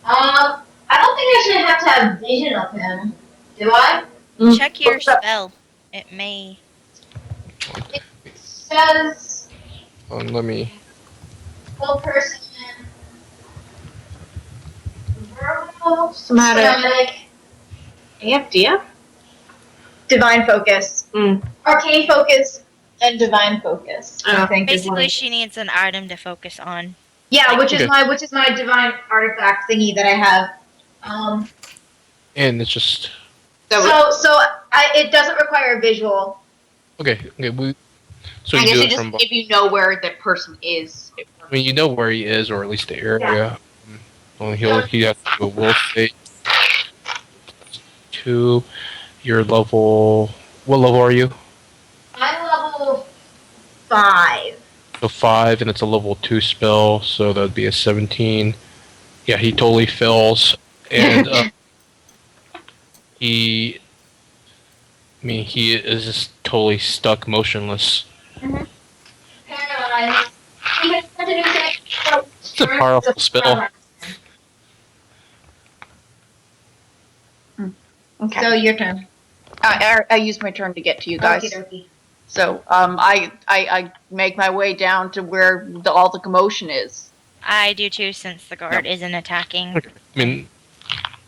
[SPEAKER 5] I don't think I should have to have vision of him. Do I?
[SPEAKER 3] Check your spell. It may.
[SPEAKER 5] It says
[SPEAKER 1] Let me.
[SPEAKER 5] hold person. Verbal,
[SPEAKER 2] Somatic.
[SPEAKER 5] somatic,
[SPEAKER 2] AFDF.
[SPEAKER 5] divine focus,
[SPEAKER 2] Mm.
[SPEAKER 5] arcane focus, and divine focus. I
[SPEAKER 2] Oh.
[SPEAKER 5] think is one
[SPEAKER 3] Basically,
[SPEAKER 5] of-
[SPEAKER 3] she needs an item to focus on.
[SPEAKER 5] yeah, which
[SPEAKER 1] Okay.
[SPEAKER 5] is my divine artifact thingy that I have.
[SPEAKER 1] And it's just.
[SPEAKER 5] It doesn't require a visual.
[SPEAKER 1] Okay, so
[SPEAKER 2] I
[SPEAKER 1] you
[SPEAKER 2] guess
[SPEAKER 1] do
[SPEAKER 2] it
[SPEAKER 1] it
[SPEAKER 2] just
[SPEAKER 1] from.
[SPEAKER 2] if you know where that person is.
[SPEAKER 1] I mean, you know where he is, or at least the area. Well, he has to do a will save. 2. Your level. What level are you?
[SPEAKER 5] I'm level 5.
[SPEAKER 1] So 5, and it's a level 2 spell, so that'd be a 17. Yeah, he totally fails, and he. I mean, he is just totally stuck, motionless.
[SPEAKER 5] Paralyzed. Even if I do that,
[SPEAKER 1] It's a powerful spell.
[SPEAKER 2] Okay.
[SPEAKER 5] So your turn.
[SPEAKER 2] I used my turn to get to you guys.
[SPEAKER 5] Okey-dokey.
[SPEAKER 2] So I make my way down to where all the commotion is.
[SPEAKER 3] I do too, since the guard isn't attacking.
[SPEAKER 1] I mean,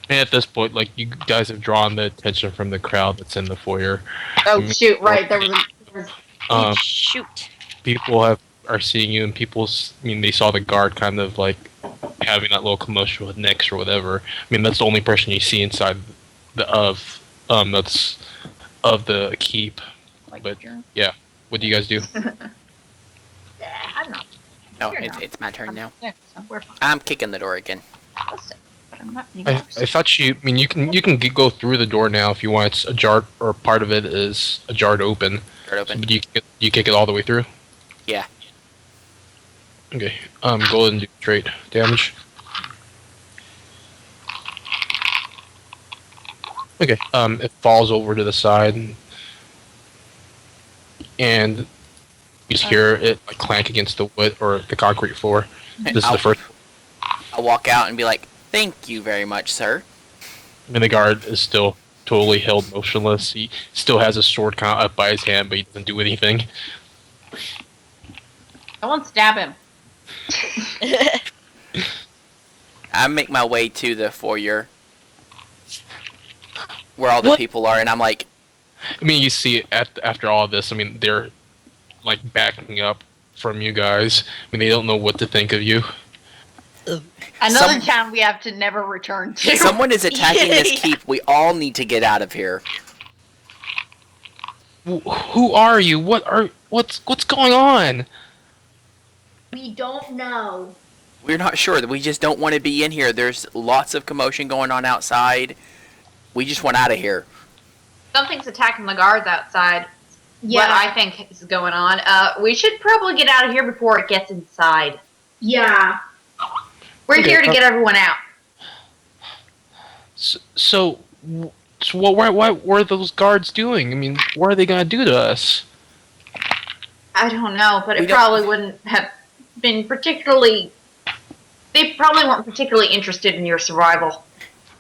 [SPEAKER 1] at this point, like, you guys have drawn the attention from the crowd that's in the foyer.
[SPEAKER 2] Oh shoot! Right, there was.
[SPEAKER 1] Um,
[SPEAKER 3] Shoot.
[SPEAKER 1] people are seeing you, and I mean, they saw the guard kind of like having that little commotion with Nyx or whatever. I mean, that's the only person you see inside that's of the keep.
[SPEAKER 2] Like,
[SPEAKER 1] But what do you guys do?
[SPEAKER 5] I'm not.
[SPEAKER 6] No,
[SPEAKER 5] You're
[SPEAKER 6] it's,
[SPEAKER 5] not.
[SPEAKER 6] it's my turn now.
[SPEAKER 2] Yeah, so we're fine.
[SPEAKER 6] I'm kicking the door again.
[SPEAKER 2] Listen, but I'm not
[SPEAKER 1] I thought you. I mean, you can go through the door now if you want. It's ajar, or part of it is ajar open.
[SPEAKER 6] Door open.
[SPEAKER 1] But you kick it all the way through.
[SPEAKER 6] Yeah.
[SPEAKER 1] Okay. Go ahead and do straight damage. Okay. It falls over to the side, and you just hear it like clank against the wood or the concrete floor. This is
[SPEAKER 6] I'll-
[SPEAKER 1] the first.
[SPEAKER 6] I'll walk out and be like, "Thank you very much, sir."
[SPEAKER 1] And the guard is still totally held motionless. He still has his sword kind of up by his hand, but he doesn't do anything.
[SPEAKER 2] Someone stab him.
[SPEAKER 6] I make my way to the foyer where all the
[SPEAKER 1] What?
[SPEAKER 6] people are, and I'm like,
[SPEAKER 1] I mean, you see after all of this. I mean, they're like backing up from you guys. I mean, they don't know what to think of you.
[SPEAKER 2] Another
[SPEAKER 6] Some-
[SPEAKER 2] town we have to never return to.
[SPEAKER 6] Someone is attacking this
[SPEAKER 3] Yeah.
[SPEAKER 6] keep. We all need to get out of here.
[SPEAKER 1] Who are you? What's going on?
[SPEAKER 5] We don't know.
[SPEAKER 6] We're not sure. We just don't want to be in here. There's lots of commotion going on outside. We just want out of here.
[SPEAKER 2] Something's attacking the guards outside.
[SPEAKER 5] Yeah.
[SPEAKER 2] What I think is going on. We should probably get out of here before it gets inside.
[SPEAKER 5] Yeah.
[SPEAKER 2] We're
[SPEAKER 1] Okay,
[SPEAKER 2] here to get everyone out.
[SPEAKER 1] So what were those guards doing? I mean, what are they gonna do to us?
[SPEAKER 2] I don't know, but
[SPEAKER 6] We
[SPEAKER 2] it
[SPEAKER 6] don't-
[SPEAKER 2] probably wouldn't have been particularly. They probably weren't particularly interested in your survival.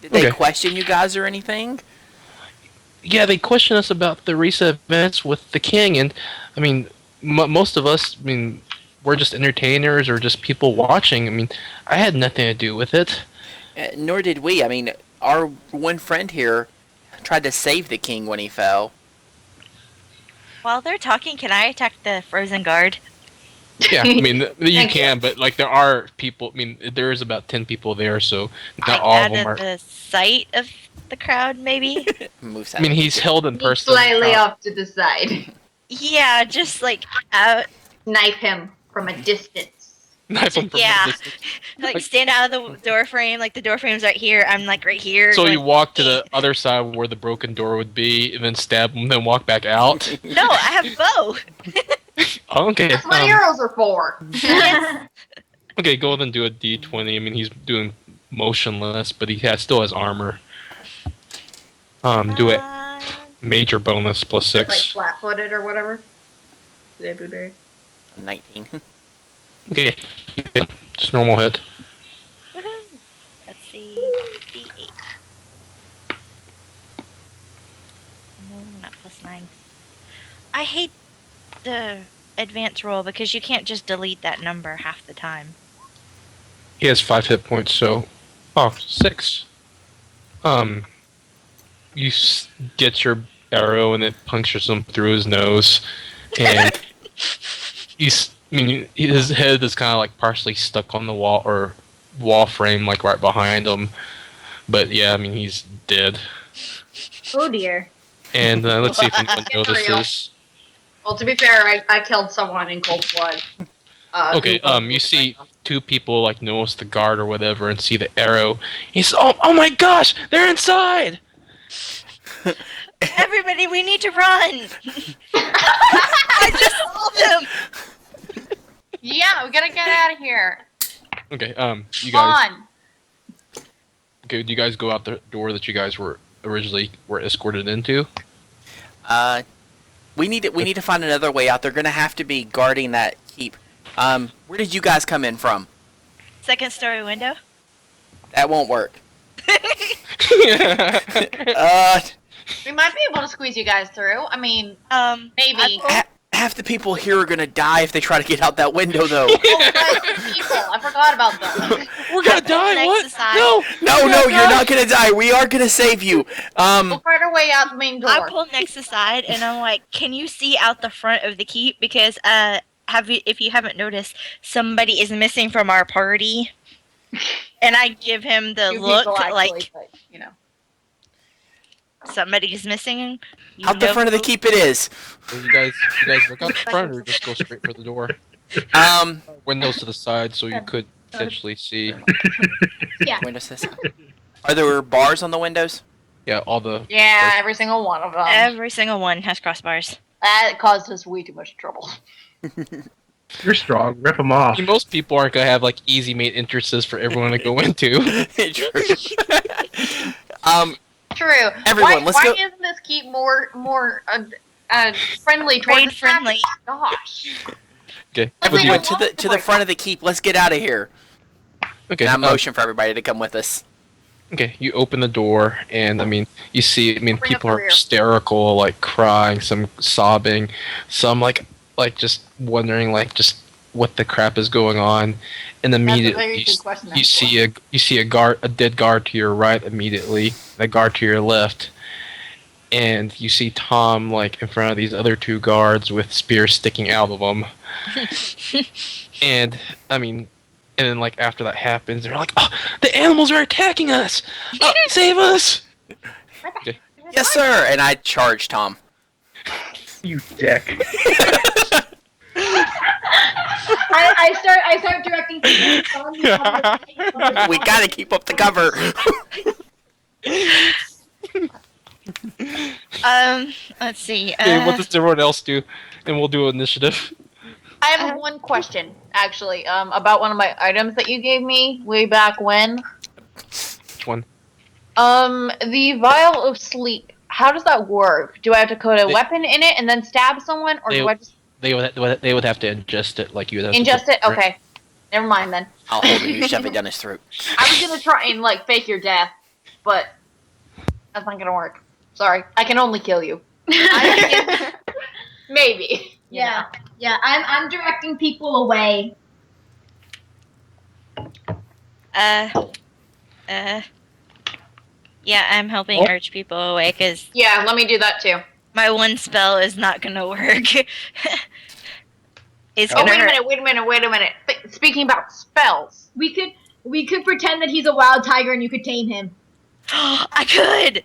[SPEAKER 6] Did they
[SPEAKER 1] Okay.
[SPEAKER 6] question you guys or anything?
[SPEAKER 1] Yeah, they question us about the recent events with the king, and I mean, most of us, I mean, we're just entertainers or just people watching. I mean, I had nothing to do with it.
[SPEAKER 6] Nor did we. I mean, our one friend here tried to save the king when he fell.
[SPEAKER 3] While they're talking, can I attack the frozen guard?
[SPEAKER 1] Yeah, I mean, you
[SPEAKER 2] Thank
[SPEAKER 1] can, but like there are people. I mean, there is about 10 people there, so not
[SPEAKER 3] Like
[SPEAKER 1] all of
[SPEAKER 3] out
[SPEAKER 1] them are.
[SPEAKER 3] of the sight of the crowd, maybe?
[SPEAKER 6] Moves
[SPEAKER 1] I mean, he's held in person.
[SPEAKER 2] Slightly off to the side.
[SPEAKER 3] Yeah, just like out,
[SPEAKER 2] Knife him from a distance.
[SPEAKER 1] Knife him from a
[SPEAKER 3] Yeah.
[SPEAKER 1] distance.
[SPEAKER 3] like
[SPEAKER 1] Like-
[SPEAKER 3] stand out of the door frame. Like the door frame's right here. I'm like right here.
[SPEAKER 1] So you
[SPEAKER 3] going,
[SPEAKER 1] walk to the other side where the broken door would be, and then stab him, then walk back out.
[SPEAKER 3] No, I have bow.
[SPEAKER 1] Oh, okay.
[SPEAKER 2] That's what arrows are for.
[SPEAKER 1] Okay, go ahead and do a D20. I mean, he's doing motionless, but he still has armor. Do it. Major bonus plus
[SPEAKER 2] Like
[SPEAKER 1] 6.
[SPEAKER 2] flat-footed or whatever. They blueberry.
[SPEAKER 6] 19.
[SPEAKER 1] Okay, just normal hit.
[SPEAKER 3] Woohoo. Let's see. D8. No, not +9. I hate the advance roll because you can't just delete that number half the time.
[SPEAKER 1] He has 5 hit points, so 6. You get your arrow and it punctures him through his nose, and I mean, his head is kind of like partially stuck on the wall or wall frame, like right behind him. But yeah, I mean, he's dead.
[SPEAKER 5] Oh dear.
[SPEAKER 1] And let's see if anyone
[SPEAKER 2] It's real.
[SPEAKER 1] notices.
[SPEAKER 2] Well, to be fair, I killed someone in cold blood.
[SPEAKER 1] Okay, you see 2 people like notice the guard or whatever and see the arrow. He says, "Oh my gosh, they're inside!"
[SPEAKER 3] Everybody, we need to run! I just saw them!
[SPEAKER 2] Yeah, we gotta get out of here.
[SPEAKER 1] Okay, you
[SPEAKER 2] Come
[SPEAKER 1] guys.
[SPEAKER 2] on.
[SPEAKER 1] Okay, do you guys go out the door that you guys were originally escorted into?
[SPEAKER 6] We need to find another way out. They're gonna have to be guarding that keep. Where did you guys come in from?
[SPEAKER 3] Second story window?
[SPEAKER 6] That won't work.
[SPEAKER 2] We might be able to squeeze you guys through. I mean, maybe.
[SPEAKER 6] Half the people here are gonna die if they try to get out that window, though.
[SPEAKER 2] Oh, guys, people. I forgot about them.
[SPEAKER 1] We're gonna die.
[SPEAKER 3] Next
[SPEAKER 1] What?
[SPEAKER 3] aside.
[SPEAKER 1] No.
[SPEAKER 6] No, you're not gonna die. We are gonna save you.
[SPEAKER 2] We'll find our way out the main
[SPEAKER 3] I
[SPEAKER 2] door.
[SPEAKER 3] pulled Nex aside and I'm like, "Can you see out the front of the keep? Because if you haven't noticed, somebody is missing from our party." And I give him the
[SPEAKER 2] 2
[SPEAKER 3] look
[SPEAKER 2] people, actually,
[SPEAKER 3] like
[SPEAKER 2] but, you know.
[SPEAKER 3] somebody's missing. You
[SPEAKER 6] Out the
[SPEAKER 3] know
[SPEAKER 6] front of the
[SPEAKER 3] who.
[SPEAKER 6] keep it is.
[SPEAKER 1] Well, you guys look out the front or just go straight for the door? Windows to the side, so you could potentially see.
[SPEAKER 6] Windows this side. Are there bars on the windows?
[SPEAKER 1] Yeah, all the.
[SPEAKER 2] Yeah, every single one of them.
[SPEAKER 3] Every single one has crossbars.
[SPEAKER 2] That caused us way too much trouble.
[SPEAKER 4] You're strong. Rip them off.
[SPEAKER 1] Most people aren't gonna have like easy made entrances for everyone to go into.
[SPEAKER 6] True.
[SPEAKER 2] True.
[SPEAKER 6] Everyone, let's
[SPEAKER 2] why
[SPEAKER 6] go-
[SPEAKER 2] isn't this keep more friendly towards
[SPEAKER 3] Raid
[SPEAKER 2] the traffic?
[SPEAKER 3] friendly.
[SPEAKER 2] Gosh.
[SPEAKER 1] Okay.
[SPEAKER 2] But we
[SPEAKER 6] Everyone
[SPEAKER 2] don't
[SPEAKER 6] to the front of the keep. Let's get out of here.
[SPEAKER 1] Okay.
[SPEAKER 6] And I motion for everybody to come with us.
[SPEAKER 1] Okay, you open the door, and I mean, you see. I mean,
[SPEAKER 2] Bring up
[SPEAKER 1] people
[SPEAKER 2] the
[SPEAKER 1] are
[SPEAKER 2] rear.
[SPEAKER 1] hysterical, like crying, some sobbing, some like just wondering, like just what the crap is going on. And immediately,
[SPEAKER 2] very good question,
[SPEAKER 1] you see a dead guard to your right immediately, a guard to your left, and you see Tom like in front of these other 2 guards with spears sticking out of them. And I mean, And then like after that happens, they're like, "Oh, the animals are attacking us! Oh, save us!"
[SPEAKER 6] Yes, sir. And I charge Tom.
[SPEAKER 4] You dick.
[SPEAKER 5] I start directing people.
[SPEAKER 6] We gotta keep up the cover.
[SPEAKER 3] Let's see.
[SPEAKER 1] Okay, what does everyone else do? And we'll do initiative.
[SPEAKER 2] I have one question, actually, about one of my items that you gave me way back when.
[SPEAKER 1] Which one?
[SPEAKER 2] The vial of sleep. How does that work? Do I have to put a
[SPEAKER 1] They-
[SPEAKER 2] weapon in it and then stab someone, or do I just
[SPEAKER 1] They would have to ingest it like you would have
[SPEAKER 2] ingest
[SPEAKER 1] to
[SPEAKER 2] it? Okay, never mind then.
[SPEAKER 6] I'll hold him. You shove it down his throat.
[SPEAKER 2] I was gonna try and like fake your death, but that's not gonna work. Sorry, I can only kill you. Maybe. you
[SPEAKER 5] Yeah, yeah. I'm directing people away.
[SPEAKER 3] Yeah, I'm helping urge people away because
[SPEAKER 2] know? Yeah, let me do that too.
[SPEAKER 3] my one spell is not gonna work. It's
[SPEAKER 2] Oh,
[SPEAKER 3] gonna
[SPEAKER 2] wait a
[SPEAKER 3] hurt.
[SPEAKER 2] minute. Speaking about spells.
[SPEAKER 5] We could pretend that he's a wild tiger and you could tame him.
[SPEAKER 3] I could.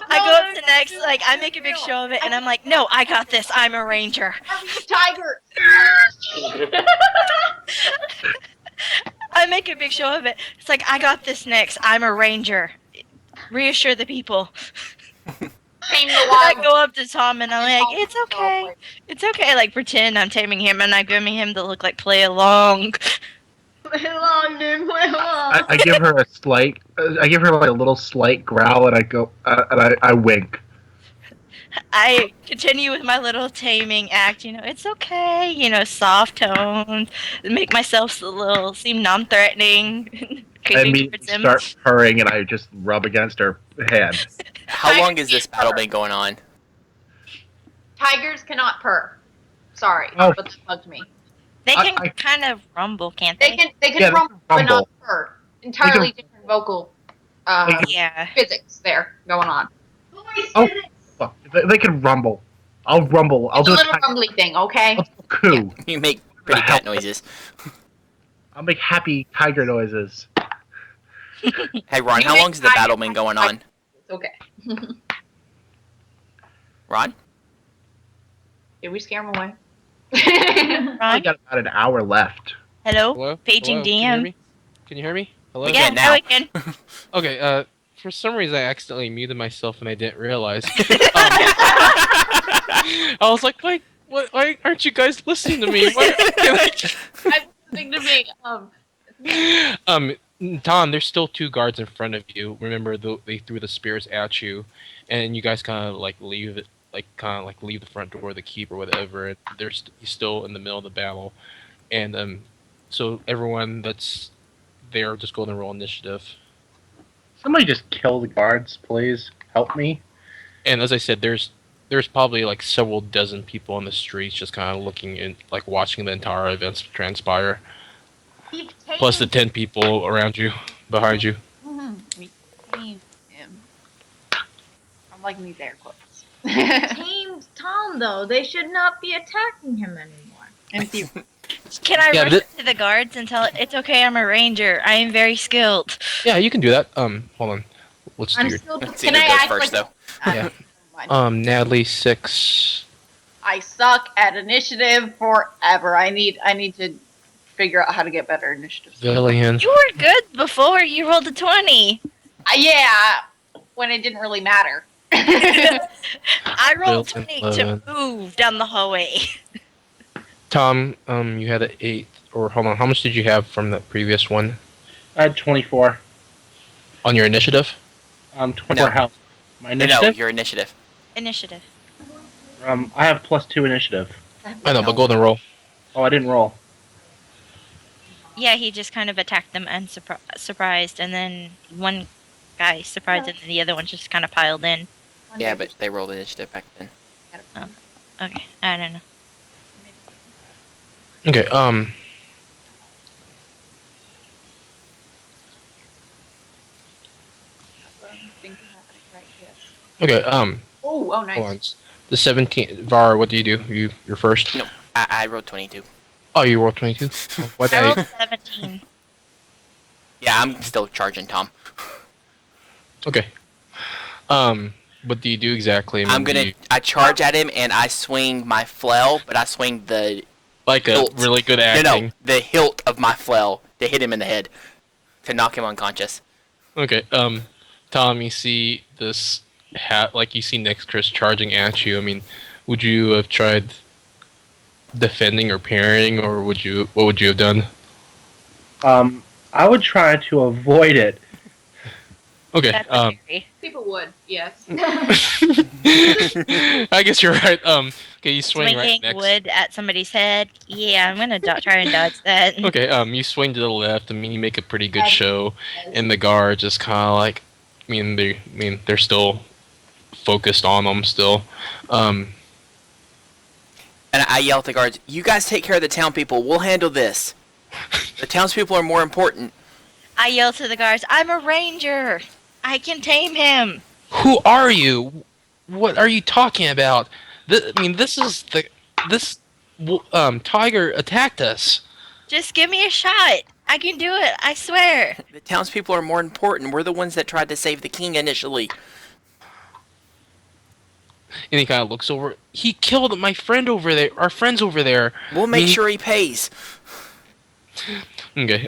[SPEAKER 3] I go up to next, like I make a big show of it, and I'm like, no, I got this. I'm a ranger.
[SPEAKER 2] Tiger.
[SPEAKER 3] I make a big show of it. It's like I got this next. I'm a ranger. Reassure the people.
[SPEAKER 2] Tame the
[SPEAKER 3] I
[SPEAKER 2] wild.
[SPEAKER 3] go up to Tom and I'm like, it's okay. It's okay. Like pretend I'm taming him and I'm giving him to look like play along.
[SPEAKER 5] Play along, dude. Play along.
[SPEAKER 4] I give her a slight. I give her like a little slight growl, and I go and I wink.
[SPEAKER 3] I continue with my little taming act. It's okay. Soft tones. Make myself a little seem non-threatening.
[SPEAKER 4] I
[SPEAKER 3] Creeping
[SPEAKER 4] immediately
[SPEAKER 3] towards him.
[SPEAKER 4] start purring, and I just rub against her hand.
[SPEAKER 6] How long has this battle been going on?
[SPEAKER 2] Tigers cannot purr. Sorry,
[SPEAKER 4] Oh.
[SPEAKER 2] but that bugged me.
[SPEAKER 3] They
[SPEAKER 4] I-
[SPEAKER 3] can kind of rumble, can't they?
[SPEAKER 2] They can
[SPEAKER 4] Yeah, they
[SPEAKER 2] rumble,
[SPEAKER 4] can
[SPEAKER 2] but not
[SPEAKER 4] rumble.
[SPEAKER 2] purr. Entirely different vocal
[SPEAKER 4] They can-
[SPEAKER 3] Yeah.
[SPEAKER 2] physics there going on.
[SPEAKER 4] Oh. Fuck, they can rumble. I'll rumble. I'll
[SPEAKER 2] It's a
[SPEAKER 4] do a
[SPEAKER 2] little
[SPEAKER 4] tiny-
[SPEAKER 2] rumbly thing, okay?
[SPEAKER 4] I'll do a coo.
[SPEAKER 6] You make pretty
[SPEAKER 4] The hell?
[SPEAKER 6] cat noises.
[SPEAKER 4] I'll make happy tiger noises.
[SPEAKER 6] Hey, Ron,
[SPEAKER 2] You
[SPEAKER 6] how
[SPEAKER 2] make
[SPEAKER 6] long's the battle been going on?
[SPEAKER 2] It's okay.
[SPEAKER 6] Ron?
[SPEAKER 2] Did we scare him away?
[SPEAKER 4] I
[SPEAKER 3] Ron?
[SPEAKER 4] got about an hour left.
[SPEAKER 3] Hello?
[SPEAKER 1] Hello?
[SPEAKER 3] Paging
[SPEAKER 1] Hello? Can you hear
[SPEAKER 3] DM.
[SPEAKER 1] me? Can you hear me? Hello?
[SPEAKER 6] We
[SPEAKER 3] Yeah,
[SPEAKER 6] can
[SPEAKER 3] now
[SPEAKER 6] now.
[SPEAKER 3] we can.
[SPEAKER 1] Okay, for some reason I accidentally muted myself and I didn't realize. I was like, why aren't you guys listening to me?
[SPEAKER 2] I'm listening to me.
[SPEAKER 1] Tom, there's still two guards in front of you. Remember, they threw the spears at you, and you guys kind of like leave it, leave the front door, the keep or whatever. And he's still in the middle of the battle, and so everyone that's there just go and roll initiative.
[SPEAKER 4] Somebody just kill the guards, please. Help me.
[SPEAKER 1] And as I said, there's probably like several dozen people on the streets just kind of looking and like watching the entire events transpire.
[SPEAKER 5] We've
[SPEAKER 1] Plus the 10 people around you, behind you.
[SPEAKER 2] We tamed him. I'm liking these air quotes.
[SPEAKER 5] tamed Tom, though. They should not be attacking him anymore.
[SPEAKER 3] Can I
[SPEAKER 1] Yeah,
[SPEAKER 3] rush
[SPEAKER 1] but-
[SPEAKER 3] to the guards and tell it, it's okay, I'm a ranger. I am very skilled.
[SPEAKER 1] Yeah, you can do that. Hold on. Let's do
[SPEAKER 5] I'm
[SPEAKER 1] your.
[SPEAKER 5] still.
[SPEAKER 6] Let's see
[SPEAKER 2] Can
[SPEAKER 6] who
[SPEAKER 2] I
[SPEAKER 6] goes
[SPEAKER 2] act
[SPEAKER 6] first,
[SPEAKER 2] like-
[SPEAKER 6] though.
[SPEAKER 1] Yeah.
[SPEAKER 2] Never mind.
[SPEAKER 1] Natalie 6.
[SPEAKER 2] I suck at initiative forever. I need to figure out how to get better initiative.
[SPEAKER 1] Villian.
[SPEAKER 3] You were good before you rolled a 20.
[SPEAKER 2] Yeah, when it didn't really matter.
[SPEAKER 3] I rolled
[SPEAKER 1] Built-in
[SPEAKER 3] 20 to
[SPEAKER 1] 11.
[SPEAKER 3] move down the hallway.
[SPEAKER 1] Tom, you had an 8. Or hold on, how much did you have from the previous one
[SPEAKER 4] I had 24.
[SPEAKER 1] on your initiative?
[SPEAKER 4] 24
[SPEAKER 6] No.
[SPEAKER 4] health. My
[SPEAKER 6] No,
[SPEAKER 4] initiative.
[SPEAKER 6] your initiative.
[SPEAKER 3] Initiative.
[SPEAKER 4] I have +2 initiative.
[SPEAKER 1] I know, but golden roll.
[SPEAKER 4] Oh, I didn't roll.
[SPEAKER 3] Yeah, he just kind of attacked them unsurprised, and then one guy surprised, and then the other one just kind of piled in.
[SPEAKER 6] Yeah, but they rolled initiative back then.
[SPEAKER 3] Okay, I don't know.
[SPEAKER 1] Okay, okay,
[SPEAKER 2] Oh,
[SPEAKER 1] hold
[SPEAKER 2] nice.
[SPEAKER 1] on. The 17, Var, what do you do? You're first?
[SPEAKER 6] No, I rolled 22.
[SPEAKER 1] Oh, you rolled 22. What
[SPEAKER 3] I rolled
[SPEAKER 1] I
[SPEAKER 3] 17.
[SPEAKER 6] Yeah, I'm still charging Tom.
[SPEAKER 1] okay. What do you do exactly? I mean,
[SPEAKER 6] I charge at him and I swing my flail, but I swing the
[SPEAKER 1] like a
[SPEAKER 6] hilt.
[SPEAKER 1] really good
[SPEAKER 6] No,
[SPEAKER 1] acting.
[SPEAKER 6] the hilt of my flail to hit him in the head, to knock him unconscious.
[SPEAKER 1] Okay. Tom, you see this hat? Like you see Next Chris charging at you. I mean, would you have tried defending or parrying, or would you? What would you have done?
[SPEAKER 4] I would try to avoid it.
[SPEAKER 1] Okay.
[SPEAKER 3] That's scary.
[SPEAKER 2] People would, yes.
[SPEAKER 1] I guess you're right. Okay, you swing right
[SPEAKER 3] Swinging
[SPEAKER 1] next.
[SPEAKER 3] wood at somebody's head. Yeah, I'm gonna try and dodge that.
[SPEAKER 1] Okay. You swing to the left. I mean, you make a pretty good show, and the guard just kind of like, they're still focused on them still.
[SPEAKER 6] And I yell at the guards, "You guys take care of the town people. We'll handle this. The townspeople are more important."
[SPEAKER 3] I yell to the guards, "I'm a ranger. I can tame him."
[SPEAKER 1] Who are you? What are you talking about? This is this tiger attacked us.
[SPEAKER 3] Just give me a shot. I can do it. I swear.
[SPEAKER 6] The townspeople are more important. We're the ones that tried to save the king initially.
[SPEAKER 1] And he kind of looks over. He killed my friend over there. Our friends over there.
[SPEAKER 6] We'll make sure he pays.
[SPEAKER 1] Okay.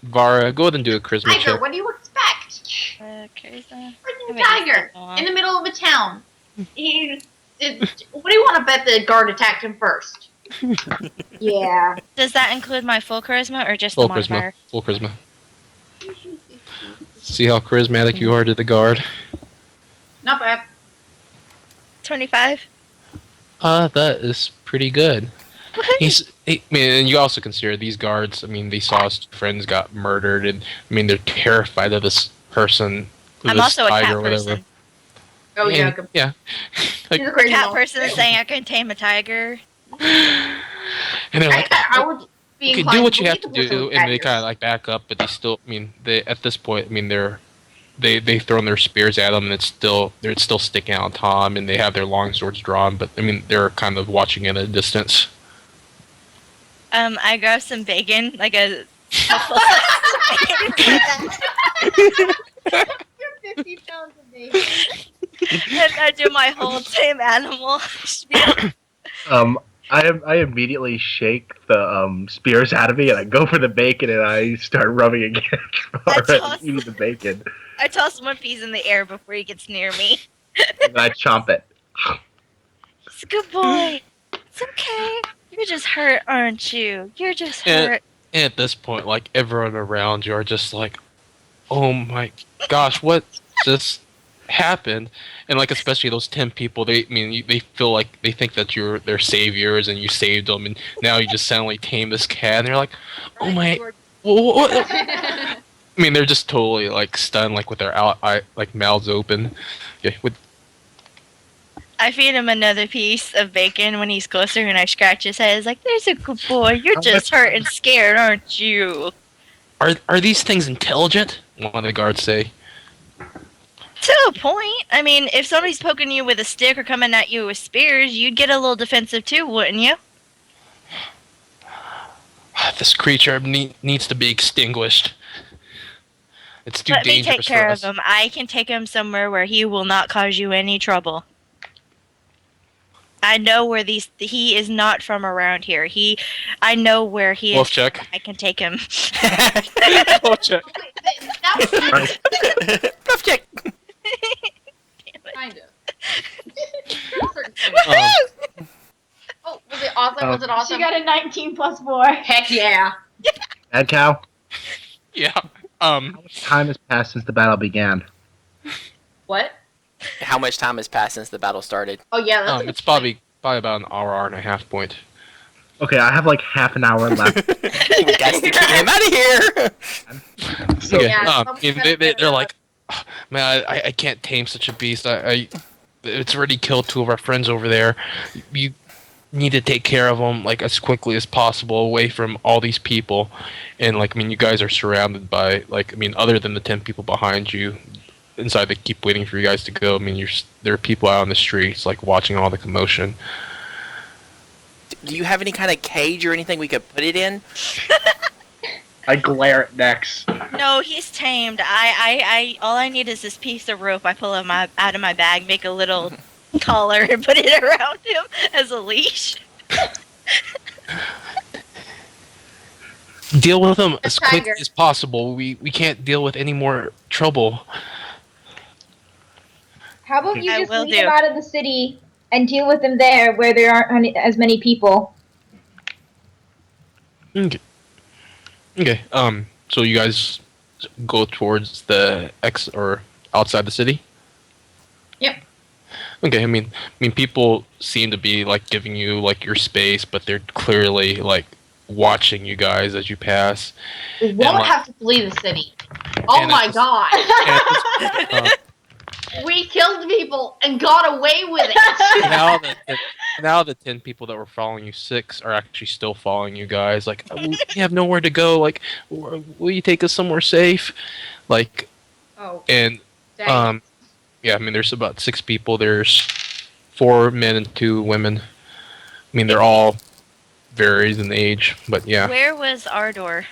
[SPEAKER 1] Vara, go ahead and do a charisma
[SPEAKER 2] Tiger,
[SPEAKER 1] check.
[SPEAKER 2] what do you expect?
[SPEAKER 3] Okay, so
[SPEAKER 2] Freaking tiger in the middle of a town. What do you want to bet the guard attacked him first? Yeah.
[SPEAKER 3] does that include my full charisma or just
[SPEAKER 1] Full
[SPEAKER 3] the
[SPEAKER 1] charisma.
[SPEAKER 3] modifier?
[SPEAKER 1] Full charisma. See how charismatic you are to the guard.
[SPEAKER 2] Not bad.
[SPEAKER 3] 25.
[SPEAKER 1] That is pretty good. And you also consider these guards. I mean, they saw his friends got murdered, and I mean, they're terrified of this person.
[SPEAKER 3] I'm
[SPEAKER 1] this
[SPEAKER 3] also a cat
[SPEAKER 1] tiger or whatever.
[SPEAKER 3] person.
[SPEAKER 2] Oh yeah.
[SPEAKER 1] And- yeah.
[SPEAKER 2] He's a
[SPEAKER 3] A
[SPEAKER 2] crazy
[SPEAKER 3] cat
[SPEAKER 2] one.
[SPEAKER 3] person saying I can tame a tiger.
[SPEAKER 1] And they're like,
[SPEAKER 2] I would be
[SPEAKER 1] okay,
[SPEAKER 2] inclined
[SPEAKER 1] do what you
[SPEAKER 2] believe
[SPEAKER 1] have to
[SPEAKER 2] the person
[SPEAKER 1] do,
[SPEAKER 2] with
[SPEAKER 1] and they
[SPEAKER 2] daggers.
[SPEAKER 1] kind of like back up, but they still. I mean, they at this point. I mean, they've thrown their spears at him, and it's still sticking out on Tom, and they have their long swords drawn, but I mean, they're kind of watching at a distance.
[SPEAKER 3] I grab some bacon, like a.
[SPEAKER 5] 50 pounds of bacon.
[SPEAKER 3] and I do my whole tame animal spiel.
[SPEAKER 4] I immediately shake the spears out of me, and I go for the bacon, and I start rubbing against
[SPEAKER 3] That's
[SPEAKER 4] Vara and
[SPEAKER 3] awesome.
[SPEAKER 4] eating the bacon,
[SPEAKER 3] I toss one piece in the air before he gets near me.
[SPEAKER 4] and I chomp it.
[SPEAKER 3] It's a good boy. It's okay. You're just hurt, aren't you? You're just
[SPEAKER 1] Yeah.
[SPEAKER 3] hurt.
[SPEAKER 1] And at this point, like everyone around you are just like, "Oh my gosh, what just happened?" And like especially those 10 people, they feel like they think that you're their saviors and you saved them, and now you just suddenly tame this cat, and they're like, "Oh my, what?" I mean, they're just totally like stunned, like with their mouths open. Okay, with
[SPEAKER 3] I feed him another piece of bacon when he's closer, and I scratch his head. It's like, "There's a good boy. You're just hurt and scared, aren't you?"
[SPEAKER 1] are these things intelligent? One of the guards say.
[SPEAKER 3] To a point. I mean, if somebody's poking you with a stick or coming at you with spears, you'd get a little defensive too, wouldn't you?
[SPEAKER 1] This creature needs to be extinguished. It's too
[SPEAKER 3] Let me
[SPEAKER 1] dangerous
[SPEAKER 3] take care
[SPEAKER 1] for
[SPEAKER 3] of
[SPEAKER 1] us.
[SPEAKER 3] him. I can take him somewhere where he will not cause you any trouble. I know where he is not from around here. I know where he
[SPEAKER 1] Wolf
[SPEAKER 3] is.
[SPEAKER 1] check.
[SPEAKER 3] I can take him.
[SPEAKER 1] Wolf check.
[SPEAKER 2] That was
[SPEAKER 6] Rough check.
[SPEAKER 2] kind of. Oh, was it awesome? Was it
[SPEAKER 5] She
[SPEAKER 2] awesome?
[SPEAKER 5] got a 19 plus 4.
[SPEAKER 2] Heck yeah.
[SPEAKER 4] Mad Cow,
[SPEAKER 1] Yeah.
[SPEAKER 4] time has passed since the battle began.
[SPEAKER 2] What?
[SPEAKER 6] How much time has passed since the battle started?
[SPEAKER 2] Oh yeah. That's a
[SPEAKER 1] It's
[SPEAKER 2] good
[SPEAKER 1] probably about an hour and a half point.
[SPEAKER 4] Okay, I have like half an hour left.
[SPEAKER 6] We got to get him out of here.
[SPEAKER 4] So,
[SPEAKER 1] Okay.
[SPEAKER 2] Yeah,
[SPEAKER 1] They're like, "Oh, man, I can't tame such a beast. It's already killed 2 of our friends over there. You need to take care of them like as quickly as possible, away from all these people. And like, I mean, you guys are surrounded by like, I mean, other than the 10 people behind you, inside they keep waiting for you guys to go. I mean, there are people out on the streets like watching all the commotion.
[SPEAKER 6] Do you have any kind of cage or anything we could put it in?
[SPEAKER 4] I glare at Nex.
[SPEAKER 3] No, he's tamed. I all I need is this piece of rope. I pull out of my bag, make a little collar, and put it around him as a leash.
[SPEAKER 1] Deal with them as quick
[SPEAKER 2] tiger.
[SPEAKER 1] as possible. We can't deal with any more trouble.
[SPEAKER 5] How about you
[SPEAKER 3] I
[SPEAKER 5] just
[SPEAKER 3] will
[SPEAKER 5] lead
[SPEAKER 3] do.
[SPEAKER 5] them out of the city and deal with them there where there aren't as many people?
[SPEAKER 1] Okay. Okay. So you guys go towards the or outside the city?
[SPEAKER 2] Yep.
[SPEAKER 1] Okay. I mean, people seem to be like giving you like your space, but they're clearly like watching you guys as you pass.
[SPEAKER 2] We
[SPEAKER 1] And,
[SPEAKER 2] won't
[SPEAKER 1] like-
[SPEAKER 2] have to flee the city. Oh
[SPEAKER 1] and
[SPEAKER 2] my
[SPEAKER 1] it's-
[SPEAKER 2] god.
[SPEAKER 1] And
[SPEAKER 2] We killed people and got away with it.
[SPEAKER 1] now the 10 people that were following you, 6 are actually still following you guys. Like, we have nowhere to go. Like, will you take us somewhere safe? Like,
[SPEAKER 2] Oh,
[SPEAKER 1] and
[SPEAKER 2] dang.
[SPEAKER 1] yeah, I mean, there's about 6 people. There's 4 men and 2 women. I mean, they're all varied in age, but yeah,
[SPEAKER 3] Where was Ardor?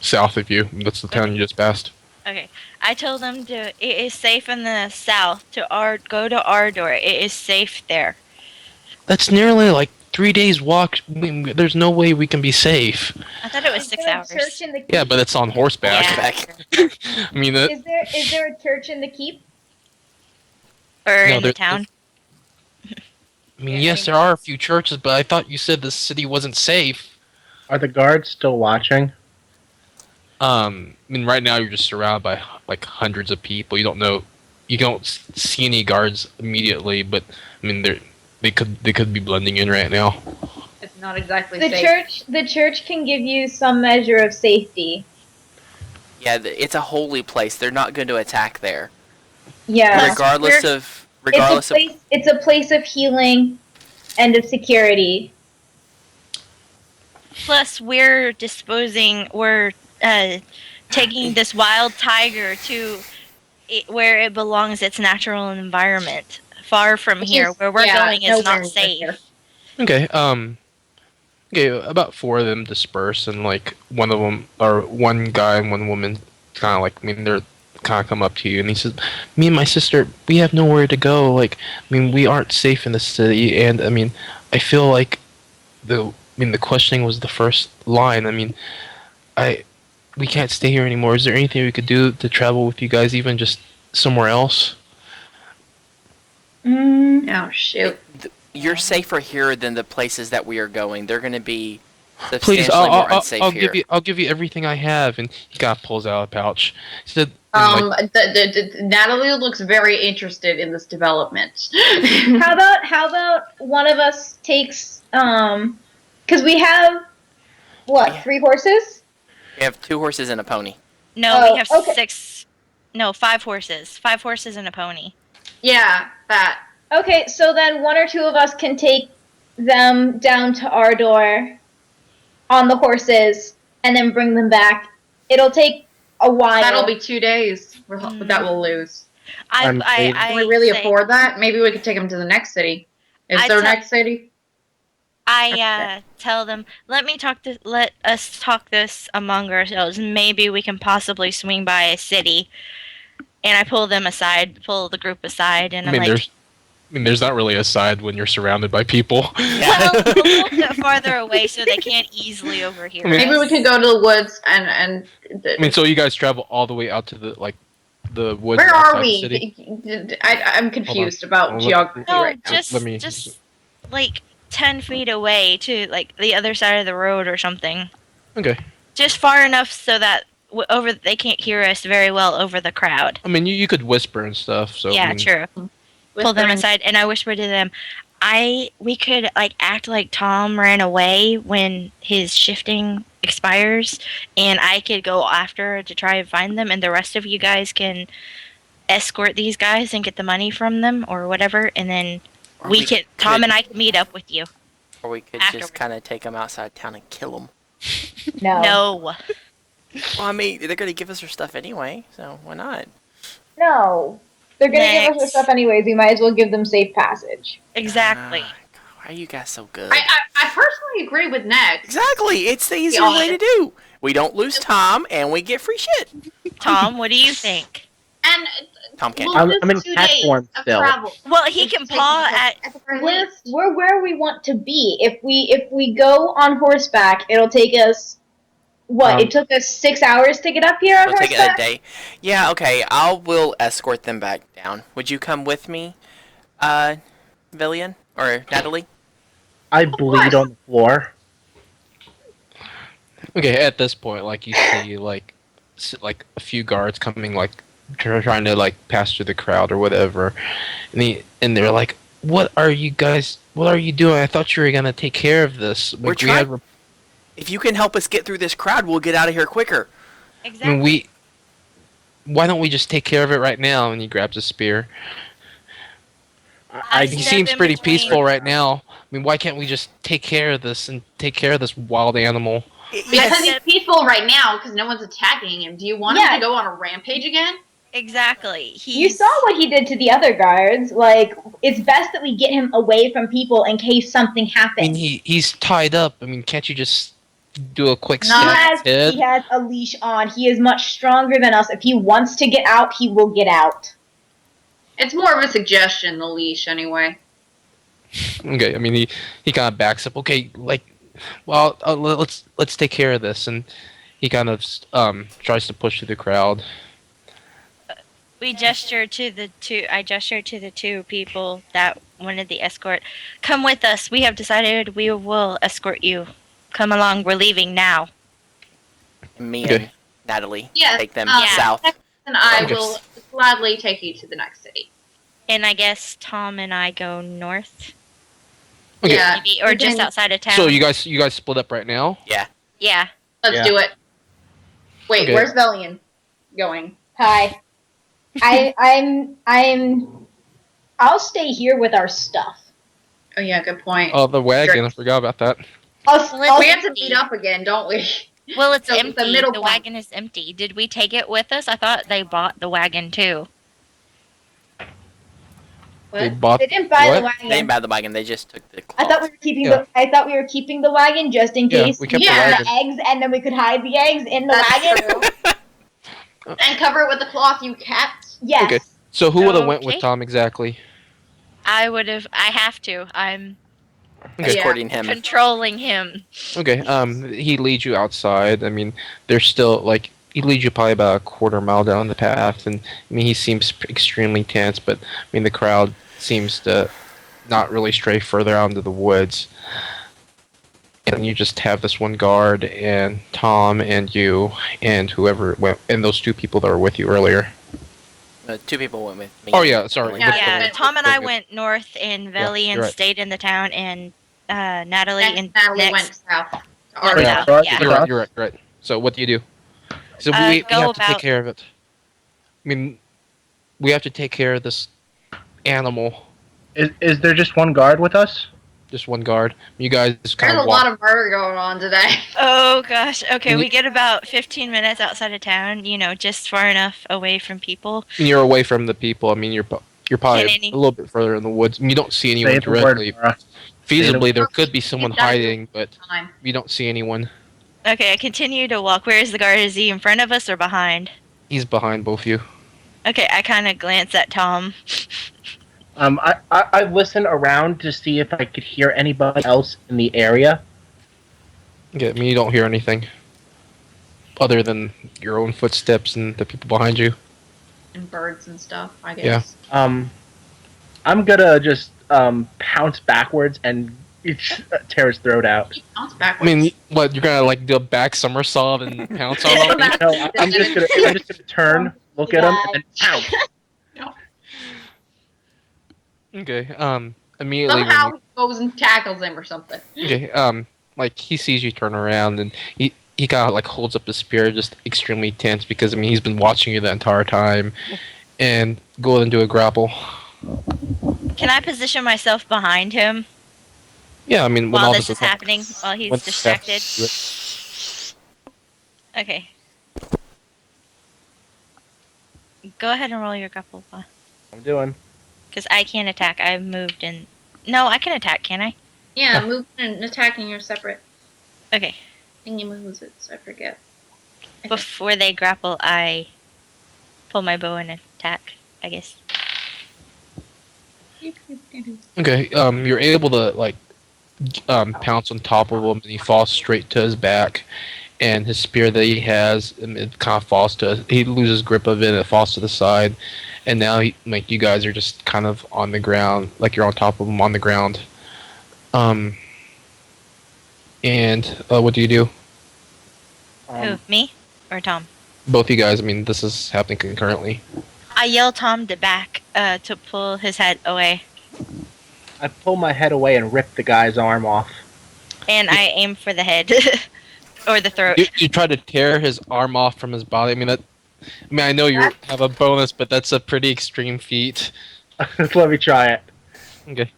[SPEAKER 1] south of you. That's the town you just passed.
[SPEAKER 3] Okay, I told them it is safe in the south to go to Ardor. It is safe there.
[SPEAKER 1] That's nearly like 3 days walk. I mean, there's no way we can be safe.
[SPEAKER 3] I thought it was
[SPEAKER 5] Is
[SPEAKER 3] 6
[SPEAKER 5] there a
[SPEAKER 3] hours.
[SPEAKER 5] church in the keep?
[SPEAKER 1] Yeah, but it's on horseback.
[SPEAKER 3] Yeah.
[SPEAKER 6] Back.
[SPEAKER 1] I mean,
[SPEAKER 5] Is there a church in the keep?
[SPEAKER 3] Or
[SPEAKER 1] No,
[SPEAKER 3] in the
[SPEAKER 1] there-
[SPEAKER 3] town.
[SPEAKER 1] I mean, yes, there are a few churches, but I thought you said the city wasn't safe.
[SPEAKER 4] Are the guards still watching?
[SPEAKER 1] I mean, right now you're just surrounded by like hundreds of people. You don't see any guards immediately, but I mean, they could be blending in right now.
[SPEAKER 2] It's not exactly
[SPEAKER 5] The
[SPEAKER 2] safe.
[SPEAKER 5] church can give you some measure of safety.
[SPEAKER 6] Yeah, it's a holy place. They're not going to attack there,
[SPEAKER 5] Yeah.
[SPEAKER 6] regardless of
[SPEAKER 5] It's a place of healing and of security.
[SPEAKER 3] Plus, we're taking this wild tiger to where it belongs, its natural environment. Far from
[SPEAKER 2] Which
[SPEAKER 3] here,
[SPEAKER 2] is-
[SPEAKER 3] where we're
[SPEAKER 2] yeah,
[SPEAKER 3] going is
[SPEAKER 2] nowhere
[SPEAKER 3] not
[SPEAKER 2] near
[SPEAKER 3] safe.
[SPEAKER 2] here.
[SPEAKER 1] Okay. Okay. About 4 of them disperse, and like one of them, or one guy and one woman, kind of like, I mean, they're kind of come up to you, and he says, "Me and my sister, we have nowhere to go. Like, I mean, we aren't safe in the city, and I mean, I feel like the questioning was the first line. I mean, we can't stay here anymore. Is there anything we could do to travel with you guys, even just somewhere else?"
[SPEAKER 2] Oh, shoot.
[SPEAKER 6] You're safer here than the places that we are going. They're going to be
[SPEAKER 1] Please,
[SPEAKER 6] substantially more unsafe
[SPEAKER 1] I'll
[SPEAKER 6] here.
[SPEAKER 1] give you everything I have, and he kind of pulls out a pouch. He said, and, like,
[SPEAKER 2] Natalie looks very interested in this development.
[SPEAKER 5] How about one of us takes because we have what,
[SPEAKER 6] Yeah.
[SPEAKER 5] 3 horses?
[SPEAKER 6] We have 2 horses and a pony.
[SPEAKER 3] No,
[SPEAKER 5] Oh,
[SPEAKER 3] we have
[SPEAKER 5] okay.
[SPEAKER 3] 5 horses. 5 horses and a pony.
[SPEAKER 2] Yeah, that.
[SPEAKER 5] Okay, so then 1 or 2 of us can take them down to Ardor on the horses and then bring them back. It'll take a while.
[SPEAKER 2] That'll be 2 days that we'll lose.
[SPEAKER 4] I'm afraid-
[SPEAKER 2] Can we really
[SPEAKER 3] say-
[SPEAKER 2] afford that? Maybe we could take them to the next city. Is
[SPEAKER 3] I
[SPEAKER 2] there a
[SPEAKER 3] tell-
[SPEAKER 2] next city?
[SPEAKER 3] I tell them, let us talk this among ourselves. Maybe we can possibly swing by a city. And I pull the group aside, and
[SPEAKER 1] I
[SPEAKER 3] I'm
[SPEAKER 1] mean,
[SPEAKER 3] like,
[SPEAKER 1] there's not really a side when you're surrounded by people.
[SPEAKER 3] well, a little bit farther away so they can't easily overhear
[SPEAKER 1] I mean-
[SPEAKER 2] Maybe
[SPEAKER 3] us.
[SPEAKER 2] we could go to the woods and
[SPEAKER 1] I mean, so you guys travel all the way out to the woods.
[SPEAKER 2] where
[SPEAKER 1] outside
[SPEAKER 2] are
[SPEAKER 1] the city?
[SPEAKER 2] we? I'm confused about
[SPEAKER 1] Hold on.
[SPEAKER 2] geography
[SPEAKER 3] No,
[SPEAKER 2] right now.
[SPEAKER 3] just
[SPEAKER 1] Let me-
[SPEAKER 3] like 10 feet away to like the other side of the road or something.
[SPEAKER 1] Okay.
[SPEAKER 3] Just far enough so that they can't hear us very well over the crowd.
[SPEAKER 1] I mean, you could whisper and stuff. So I
[SPEAKER 3] Yeah,
[SPEAKER 1] mean,
[SPEAKER 3] true. Pull them
[SPEAKER 2] Whispering.
[SPEAKER 3] aside, and I whisper to them, we could like act like Tom ran away when his shifting expires, and I could go after to try and find them, and the rest of you guys can escort these guys and get the money from them or whatever, and then
[SPEAKER 6] Or
[SPEAKER 3] Tom and I can meet up with you.
[SPEAKER 6] Or we could
[SPEAKER 3] afterwards.
[SPEAKER 6] just kind of take them outside town and kill them.
[SPEAKER 5] No.
[SPEAKER 3] No.
[SPEAKER 6] Well, I mean, they're going to give us their stuff anyway, so why not?
[SPEAKER 5] No. They're gonna give us their
[SPEAKER 3] Next.
[SPEAKER 5] stuff anyways. We might as well give them safe passage.
[SPEAKER 3] Exactly.
[SPEAKER 6] Why are you guys so good?
[SPEAKER 2] I personally agree with Nex.
[SPEAKER 6] Exactly. It's the easier
[SPEAKER 2] Yeah.
[SPEAKER 6] way to do. We don't lose Tom, and we get free shit.
[SPEAKER 3] Tom, what do you think?
[SPEAKER 2] And
[SPEAKER 6] Tom can't.
[SPEAKER 2] we'll
[SPEAKER 4] I'm in
[SPEAKER 2] lose 2
[SPEAKER 4] cat
[SPEAKER 2] days
[SPEAKER 4] form
[SPEAKER 2] of
[SPEAKER 4] still.
[SPEAKER 2] travel.
[SPEAKER 3] Well, he
[SPEAKER 2] It's
[SPEAKER 3] can
[SPEAKER 2] taking
[SPEAKER 3] paw
[SPEAKER 2] us
[SPEAKER 3] at.
[SPEAKER 2] the very
[SPEAKER 5] We're,
[SPEAKER 2] least.
[SPEAKER 5] we're where we want to be. If we go on horseback, it'll take us. What? It took us 6 hours to get up here on
[SPEAKER 6] We'll take it a
[SPEAKER 5] horseback.
[SPEAKER 6] day. Yeah, okay. Will escort them back down. Would you come with me, Villian or Natalie?
[SPEAKER 4] I bleed on the floor.
[SPEAKER 1] Okay, at this point, like you see, like a few guards coming, like trying to like pass through the crowd or whatever, and they're like, "What are you guys? What are you doing? I thought you were gonna take care of this.
[SPEAKER 6] We're
[SPEAKER 1] Like, we had,
[SPEAKER 6] trying. If you can help us get through this crowd, we'll get out of here quicker.
[SPEAKER 1] I
[SPEAKER 3] Exactly.
[SPEAKER 1] mean, why don't we just take care of it right now?" And he grabs a spear.
[SPEAKER 3] I
[SPEAKER 1] He
[SPEAKER 3] step
[SPEAKER 1] seems
[SPEAKER 3] in
[SPEAKER 1] pretty
[SPEAKER 3] between.
[SPEAKER 1] peaceful right now. I mean, why can't we just take care of this and take care of this wild animal?
[SPEAKER 2] Because
[SPEAKER 6] Yes.
[SPEAKER 2] he's peaceful right now because no one's attacking him. Do you want him
[SPEAKER 5] Yeah.
[SPEAKER 2] to go on a rampage again?
[SPEAKER 3] Exactly.
[SPEAKER 5] You saw what he did to the other guards. Like, it's best that we get him away from people in case something
[SPEAKER 1] I
[SPEAKER 5] happens.
[SPEAKER 1] mean, he's tied up. I mean, can't you just do a quick
[SPEAKER 2] No,
[SPEAKER 1] stab to his
[SPEAKER 5] he
[SPEAKER 1] head?
[SPEAKER 5] has a leash on. He is much stronger than us. If he wants to get out, he will get out.
[SPEAKER 2] It's more of a suggestion, the leash, anyway.
[SPEAKER 1] Okay, I mean, he kind of backs up. Okay, like, well, let's take care of this, and he kind of tries to push through the crowd.
[SPEAKER 3] We gesture to the two. I gesture to the two people that wanted the escort. Come with us. We have decided we will escort you. Come along. We're leaving now.
[SPEAKER 6] Me
[SPEAKER 1] Okay.
[SPEAKER 6] and Natalie
[SPEAKER 2] Yes,
[SPEAKER 6] take them
[SPEAKER 3] Yeah.
[SPEAKER 6] south.
[SPEAKER 2] And I
[SPEAKER 1] Okay.
[SPEAKER 2] will gladly take you to the next city.
[SPEAKER 3] And I guess Tom and I go north,
[SPEAKER 1] Okay,
[SPEAKER 2] Yeah.
[SPEAKER 3] maybe, or
[SPEAKER 2] we
[SPEAKER 3] just
[SPEAKER 2] can-
[SPEAKER 3] outside of town.
[SPEAKER 1] so you guys split up right now.
[SPEAKER 3] Yeah.
[SPEAKER 2] Let's
[SPEAKER 4] Yeah.
[SPEAKER 2] do it. Wait,
[SPEAKER 1] Okay.
[SPEAKER 2] where's Velian going?
[SPEAKER 5] Hi. I'll stay here with our stuff.
[SPEAKER 2] Oh yeah, good point.
[SPEAKER 1] Oh, the wagon. I forgot about that.
[SPEAKER 3] Well,
[SPEAKER 2] we
[SPEAKER 3] it's
[SPEAKER 2] have to meet up again, don't we?
[SPEAKER 3] Well, it's
[SPEAKER 2] So the
[SPEAKER 3] empty.
[SPEAKER 2] middle
[SPEAKER 3] The
[SPEAKER 2] point.
[SPEAKER 3] wagon is empty. Did we take it with us? I thought they bought the wagon too.
[SPEAKER 1] They
[SPEAKER 2] What?
[SPEAKER 1] bought
[SPEAKER 5] They didn't buy
[SPEAKER 1] what?
[SPEAKER 5] the wagon.
[SPEAKER 6] They didn't buy the wagon. They just took the
[SPEAKER 5] I
[SPEAKER 6] cloth.
[SPEAKER 5] thought we were keeping
[SPEAKER 1] Yeah.
[SPEAKER 5] I thought we were keeping the wagon just in
[SPEAKER 1] Yeah,
[SPEAKER 5] case
[SPEAKER 1] we kept
[SPEAKER 5] we
[SPEAKER 2] the
[SPEAKER 5] had
[SPEAKER 1] wagon.
[SPEAKER 5] the eggs, and then we could hide the eggs in the
[SPEAKER 2] That's
[SPEAKER 5] wagon.
[SPEAKER 2] true. And cover it with the cloth you kept.
[SPEAKER 5] Yes.
[SPEAKER 1] Okay. So who would have went with
[SPEAKER 3] Okay.
[SPEAKER 1] Tom exactly?
[SPEAKER 3] I would have. I have to. I'm
[SPEAKER 1] Okay.
[SPEAKER 6] Escorting him.
[SPEAKER 3] controlling him.
[SPEAKER 1] Okay. He leads you outside. I mean, there's still like he leads you probably about a quarter mile down the path, and I mean he seems extremely tense. But I mean the crowd seems to not really stray further out into the woods. And you just have this one guard and Tom and you and whoever went and those two people that were with you earlier.
[SPEAKER 6] Two people went with me.
[SPEAKER 1] Oh yeah, sorry.
[SPEAKER 2] Yeah,
[SPEAKER 1] with
[SPEAKER 3] Yeah,
[SPEAKER 1] the-
[SPEAKER 3] Tom and I
[SPEAKER 1] okay.
[SPEAKER 3] went north, and Veli
[SPEAKER 1] you're
[SPEAKER 3] and
[SPEAKER 1] right.
[SPEAKER 3] stayed in the town, and Natalie
[SPEAKER 2] And
[SPEAKER 3] and
[SPEAKER 2] Natalie
[SPEAKER 3] next.
[SPEAKER 2] went south. To
[SPEAKER 3] Yeah.
[SPEAKER 2] Arden.
[SPEAKER 3] Yeah.
[SPEAKER 4] Sorry,
[SPEAKER 3] Yeah.
[SPEAKER 1] You're right. You're right. Right. So what do you do? So we
[SPEAKER 3] Go
[SPEAKER 1] have to take
[SPEAKER 3] about-
[SPEAKER 1] care of it. I mean, we have to take care of this animal.
[SPEAKER 4] Is there just one guard with us?
[SPEAKER 1] Just one guard. You guys kind
[SPEAKER 2] There's
[SPEAKER 1] of
[SPEAKER 2] a lot of murder going on today.
[SPEAKER 3] Oh gosh. Okay,
[SPEAKER 1] We-
[SPEAKER 3] we get about 15 minutes outside of town. You know, just far enough away from people.
[SPEAKER 1] You're away from the people. I mean, you're probably
[SPEAKER 3] Can any-
[SPEAKER 1] a little bit further in the woods. You don't see
[SPEAKER 4] Say
[SPEAKER 1] anyone
[SPEAKER 4] the word,
[SPEAKER 1] directly.
[SPEAKER 4] Laura.
[SPEAKER 1] Feasibly, there could be someone
[SPEAKER 2] You've got to do
[SPEAKER 1] hiding, but
[SPEAKER 2] Time.
[SPEAKER 1] you don't see anyone.
[SPEAKER 3] Okay, I continue to walk. Where is the guard? Is he in front of us or behind?
[SPEAKER 1] He's behind both of you.
[SPEAKER 3] Okay, I kind of glance at Tom.
[SPEAKER 4] I listen around to see if I could hear anybody else in the area.
[SPEAKER 1] Yeah, I mean, you don't hear anything other than your own footsteps and the people behind you.
[SPEAKER 2] And birds and stuff, I
[SPEAKER 1] Yeah.
[SPEAKER 2] guess.
[SPEAKER 4] I'm gonna just pounce backwards and tear his throat out.
[SPEAKER 2] He bounced
[SPEAKER 1] I
[SPEAKER 2] backwards.
[SPEAKER 1] mean, what you're gonna like do a back somersault and pounce on him?
[SPEAKER 4] No, I'm just gonna turn, look at him, and then pounce.
[SPEAKER 1] Okay. Immediately when
[SPEAKER 2] Somehow he goes and tackles him or something.
[SPEAKER 1] okay, like he sees you turn around and he kind of like holds up his spear, just extremely tense because I mean he's been watching you the entire time, and go ahead and do a grapple.
[SPEAKER 3] Can I position myself behind him
[SPEAKER 1] Yeah, I mean when
[SPEAKER 3] while
[SPEAKER 1] all
[SPEAKER 3] this is happening? While he's
[SPEAKER 1] when-
[SPEAKER 3] distracted? Okay. Go ahead and roll your grapple,
[SPEAKER 4] I'm doing.
[SPEAKER 3] because I can't attack. I've moved and no, I can attack. Can I?
[SPEAKER 2] Yeah, moving and attacking are separate.
[SPEAKER 3] Okay.
[SPEAKER 2] Thingy moves it, so I forget. Okay.
[SPEAKER 3] Before they grapple, I pull my bow and attack, I guess.
[SPEAKER 1] Okay, you're able to like pounce on top of him, and he falls straight to his back. And his spear that he has, it kind of falls to. He loses grip of it, and it falls to the side. And now, like you guys are just kind of on the ground, like you're on top of him on the ground. And what do you do?
[SPEAKER 3] Who? Me or Tom?
[SPEAKER 1] Both you guys. I mean, this is happening concurrently.
[SPEAKER 3] I yell Tom to back to pull his head away,
[SPEAKER 4] I pull my head away and rip the guy's arm off.
[SPEAKER 3] and I aim for the head or the throat.
[SPEAKER 1] You try to tear his arm off from his body. I mean, I know you have a bonus, but that's a pretty extreme feat.
[SPEAKER 4] Let me try it.
[SPEAKER 1] Okay.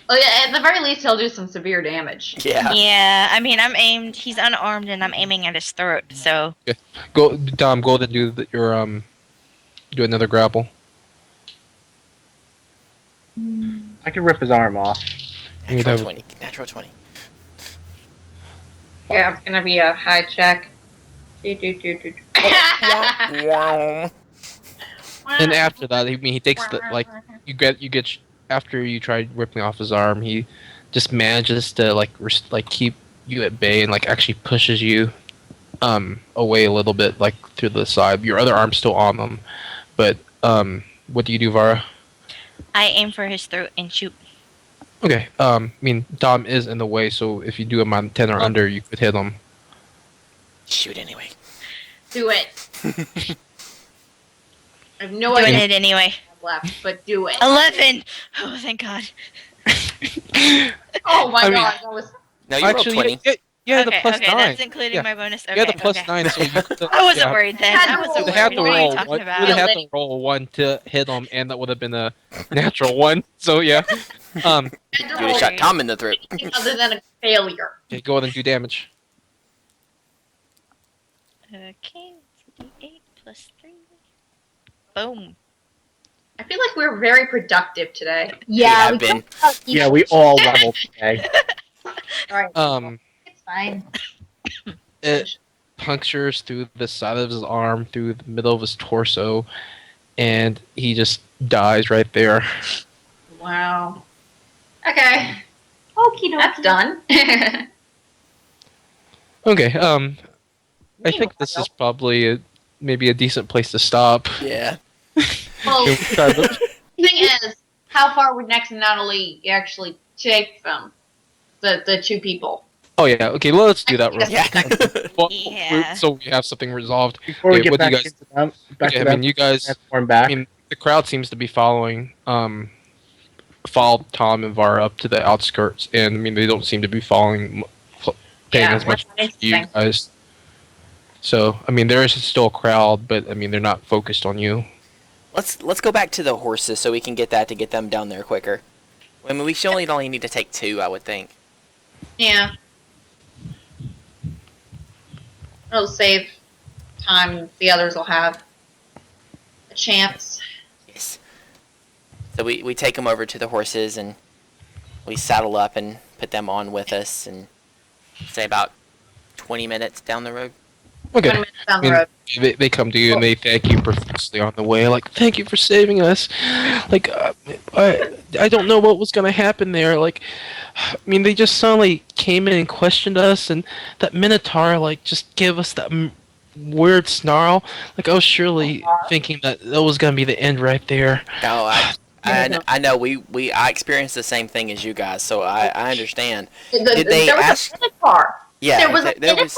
[SPEAKER 2] Oh yeah, at the very least, he'll do some severe damage.
[SPEAKER 6] Yeah.
[SPEAKER 3] Yeah, I mean, I'm aimed. He's unarmed, and I'm aiming at his throat. So
[SPEAKER 1] Go, Dom. Go to do your do another grapple.
[SPEAKER 4] I can rip his arm off.
[SPEAKER 1] You'd
[SPEAKER 6] Natural
[SPEAKER 1] have-
[SPEAKER 6] 20. Natural 20.
[SPEAKER 2] Yeah, it's gonna be a high check.
[SPEAKER 6] Wow.
[SPEAKER 1] And after that, I mean, he takes the like you get after you try ripping off his arm, he just manages to like keep you at bay and like actually pushes you away a little bit like through the side. Your other arm's still on them, but what do you do, Vara?
[SPEAKER 3] I aim for his throat and shoot.
[SPEAKER 1] Okay. I mean, Dom is in the way, so if you do him on 10 or under, you could hit him.
[SPEAKER 6] Shoot anyway.
[SPEAKER 2] Do it. I have no
[SPEAKER 3] Doing
[SPEAKER 2] idea
[SPEAKER 3] it anyway.
[SPEAKER 2] left, but do it.
[SPEAKER 3] 11. Oh, thank God.
[SPEAKER 2] Oh my
[SPEAKER 1] I mean-
[SPEAKER 2] god, that was.
[SPEAKER 6] No, you rolled
[SPEAKER 1] Actually,
[SPEAKER 6] 20.
[SPEAKER 1] you had the
[SPEAKER 3] Okay,
[SPEAKER 1] plus
[SPEAKER 3] okay,
[SPEAKER 1] 9.
[SPEAKER 3] that's including
[SPEAKER 1] Yeah.
[SPEAKER 3] my bonus. Okay,
[SPEAKER 1] You had the plus
[SPEAKER 3] okay.
[SPEAKER 1] 9, so you could,
[SPEAKER 3] I wasn't
[SPEAKER 1] yeah.
[SPEAKER 3] worried then.
[SPEAKER 2] Had
[SPEAKER 3] I
[SPEAKER 2] to
[SPEAKER 3] wasn't
[SPEAKER 2] roll
[SPEAKER 1] You'd
[SPEAKER 3] worried.
[SPEAKER 1] have to
[SPEAKER 3] What are you
[SPEAKER 1] roll
[SPEAKER 3] talking
[SPEAKER 1] one.
[SPEAKER 3] about?
[SPEAKER 1] You'd have to roll 1 to hit him, and that would have been a natural 1. So yeah.
[SPEAKER 2] Had to
[SPEAKER 6] You would
[SPEAKER 2] roll
[SPEAKER 6] have shot Tom in the throat.
[SPEAKER 2] anything other than a failure.
[SPEAKER 1] Okay, go ahead and do damage.
[SPEAKER 3] Okay, it's a D8 plus 3. Boom.
[SPEAKER 2] I feel like we're very productive today.
[SPEAKER 5] Yeah,
[SPEAKER 6] have been.
[SPEAKER 4] Yeah, we all leveled today.
[SPEAKER 2] Alright,
[SPEAKER 5] It's fine.
[SPEAKER 1] It punctures through the side of his arm, through the middle of his torso, and he just dies right there.
[SPEAKER 2] wow. Okay,
[SPEAKER 5] Okie dokie.
[SPEAKER 2] that's done.
[SPEAKER 1] Okay. I think this is probably maybe a decent place to stop.
[SPEAKER 6] Yeah.
[SPEAKER 2] Well,
[SPEAKER 1] We'll try to-
[SPEAKER 2] thing is, how far would Nex and Natalie actually take them? The two people.
[SPEAKER 1] Oh yeah. Okay. Let's do that real
[SPEAKER 6] Yeah.
[SPEAKER 1] quick. Well,
[SPEAKER 3] Yeah.
[SPEAKER 1] so we have something resolved.
[SPEAKER 4] Before we
[SPEAKER 1] Okay,
[SPEAKER 4] get
[SPEAKER 1] what do
[SPEAKER 4] back
[SPEAKER 1] you guys-
[SPEAKER 4] into them, back
[SPEAKER 1] Okay,
[SPEAKER 4] to
[SPEAKER 1] I
[SPEAKER 4] them,
[SPEAKER 1] mean, you guys.
[SPEAKER 4] transform back.
[SPEAKER 1] I mean, the crowd seems to be following Tom and Vara up to the outskirts, and I mean, they don't seem to be paying
[SPEAKER 2] Yeah,
[SPEAKER 1] as much
[SPEAKER 2] that's
[SPEAKER 1] attention to you
[SPEAKER 2] interesting.
[SPEAKER 1] guys. So, I mean, there is still a crowd, but I mean, they're not focused on you.
[SPEAKER 6] Let's go back to the horses so we can get them down there quicker. I mean, we should only need to take 2, I would think.
[SPEAKER 2] Yeah. It'll save time. The others will have a chance.
[SPEAKER 6] Yes. So we take them over to the horses and we saddle up and put them on with us and say about 20 minutes down the road.
[SPEAKER 2] 20
[SPEAKER 1] Okay.
[SPEAKER 2] minutes down
[SPEAKER 1] I
[SPEAKER 2] the
[SPEAKER 1] mean,
[SPEAKER 2] road.
[SPEAKER 1] they come to you and they thank you profusely on the way. Like, thank you for saving us. Like, I don't know what was gonna happen there. Like, I mean, they just suddenly came in and questioned us, and that Minotaur like just gave us that weird snarl. Like, I was surely thinking that was gonna be the end right there.
[SPEAKER 6] No, I know I experienced the same thing as you guys, so I understand. Did they
[SPEAKER 2] there was
[SPEAKER 6] ask-
[SPEAKER 2] a Minotaur.
[SPEAKER 6] Yeah,
[SPEAKER 2] There was a
[SPEAKER 6] there was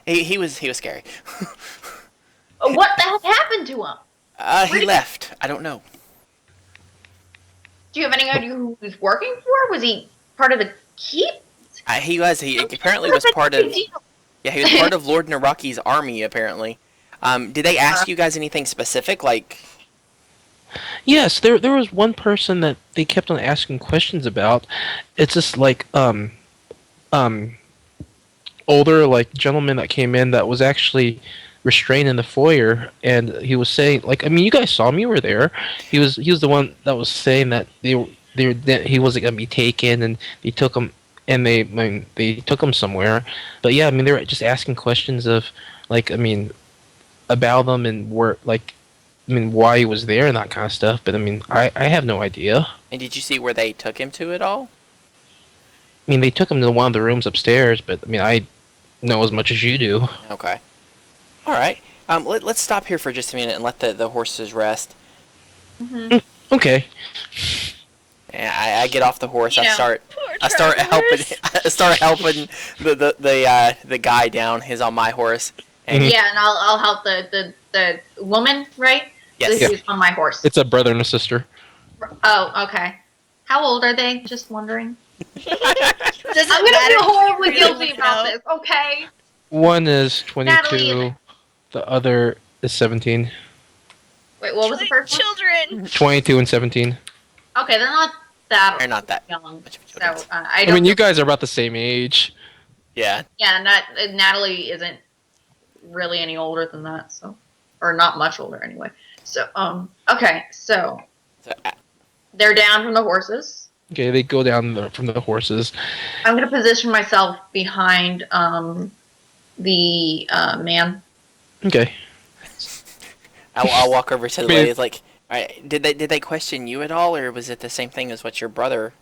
[SPEAKER 2] Minotaur?
[SPEAKER 6] he was scary.
[SPEAKER 2] What the heck happened to him?
[SPEAKER 6] He left. I don't know.
[SPEAKER 2] Do you have any idea who he was working for? Was he part of the keep?
[SPEAKER 6] He apparently was part of. Yeah, he was part of Lord Naraki's army, apparently. Did they ask you guys anything specific? Like,
[SPEAKER 1] Yes, there was one person that they kept on asking questions about. It's just like older like gentleman that came in that was actually restrained in the foyer, and he was saying like, I mean, you guys saw him, you were there. He was the one that was saying that that he wasn't gonna be taken, and they took him and they took him somewhere. But yeah, I mean, they were just asking questions of, like, I mean, about them and where, like, I mean, why he was there and that kind of stuff. But I mean, I have no idea.
[SPEAKER 6] And did you see where they took him to at all?
[SPEAKER 1] I mean, they took him to one of the rooms upstairs, but I mean, I know as much as you do.
[SPEAKER 6] Okay. All right. Let's stop here for just a minute and let the horses rest.
[SPEAKER 1] Okay.
[SPEAKER 6] And I get off the horse.
[SPEAKER 2] You
[SPEAKER 6] I
[SPEAKER 2] know,
[SPEAKER 6] start
[SPEAKER 3] Poor
[SPEAKER 6] helping.
[SPEAKER 3] travelers.
[SPEAKER 6] I start helping the guy down. He's on my horse. And
[SPEAKER 1] Mhm.
[SPEAKER 2] Yeah, and I'll help the woman, right?
[SPEAKER 6] Yes.
[SPEAKER 2] Who's on my horse.
[SPEAKER 1] It's a brother and a sister.
[SPEAKER 2] Oh, okay. How old are they? Just wondering.
[SPEAKER 3] Doesn't
[SPEAKER 2] I'm gonna
[SPEAKER 3] matter
[SPEAKER 2] feel
[SPEAKER 3] if you
[SPEAKER 2] horribly
[SPEAKER 3] really
[SPEAKER 2] guilty
[SPEAKER 3] know.
[SPEAKER 2] about this. Okay.
[SPEAKER 1] One is 22.
[SPEAKER 2] Natalie.
[SPEAKER 1] The other is 17.
[SPEAKER 2] Wait, what was the first one?
[SPEAKER 3] Children.
[SPEAKER 1] 22 and 17.
[SPEAKER 2] Okay, they're not that
[SPEAKER 6] they're not that
[SPEAKER 2] young.
[SPEAKER 6] much of a
[SPEAKER 2] So
[SPEAKER 6] children.
[SPEAKER 2] I
[SPEAKER 1] I
[SPEAKER 2] don't.
[SPEAKER 1] mean, you guys are about the same age.
[SPEAKER 6] Yeah.
[SPEAKER 2] Yeah, Natalie isn't really any older than that, so, or not much older anyway. So okay, so
[SPEAKER 6] So,
[SPEAKER 2] they're down from the horses.
[SPEAKER 1] Okay, they go down from the horses.
[SPEAKER 2] I'm gonna position myself behind the man.
[SPEAKER 1] Okay.
[SPEAKER 6] I'll walk over to the
[SPEAKER 1] I mean-
[SPEAKER 6] ladies like, all right, did they question you at all, or was it the same thing as what your brother?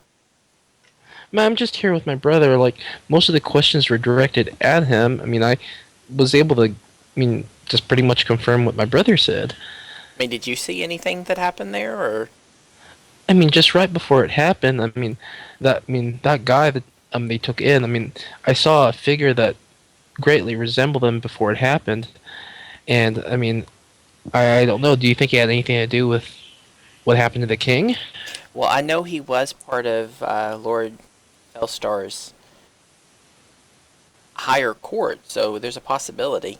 [SPEAKER 1] Man, I'm just here with my brother. Like, most of the questions were directed at him. I mean, I was able to, I mean, just pretty much confirm what my brother said.
[SPEAKER 6] I mean, did you see anything that happened there, or?
[SPEAKER 1] I mean, just right before it happened, I mean, that guy that they took in, I mean, I saw a figure that greatly resembled him before it happened. And, I mean, I don't know. Do you think he had anything to do with what happened to the king?
[SPEAKER 6] Well, I know he was part of Lord Felstar's higher court, so there's a possibility.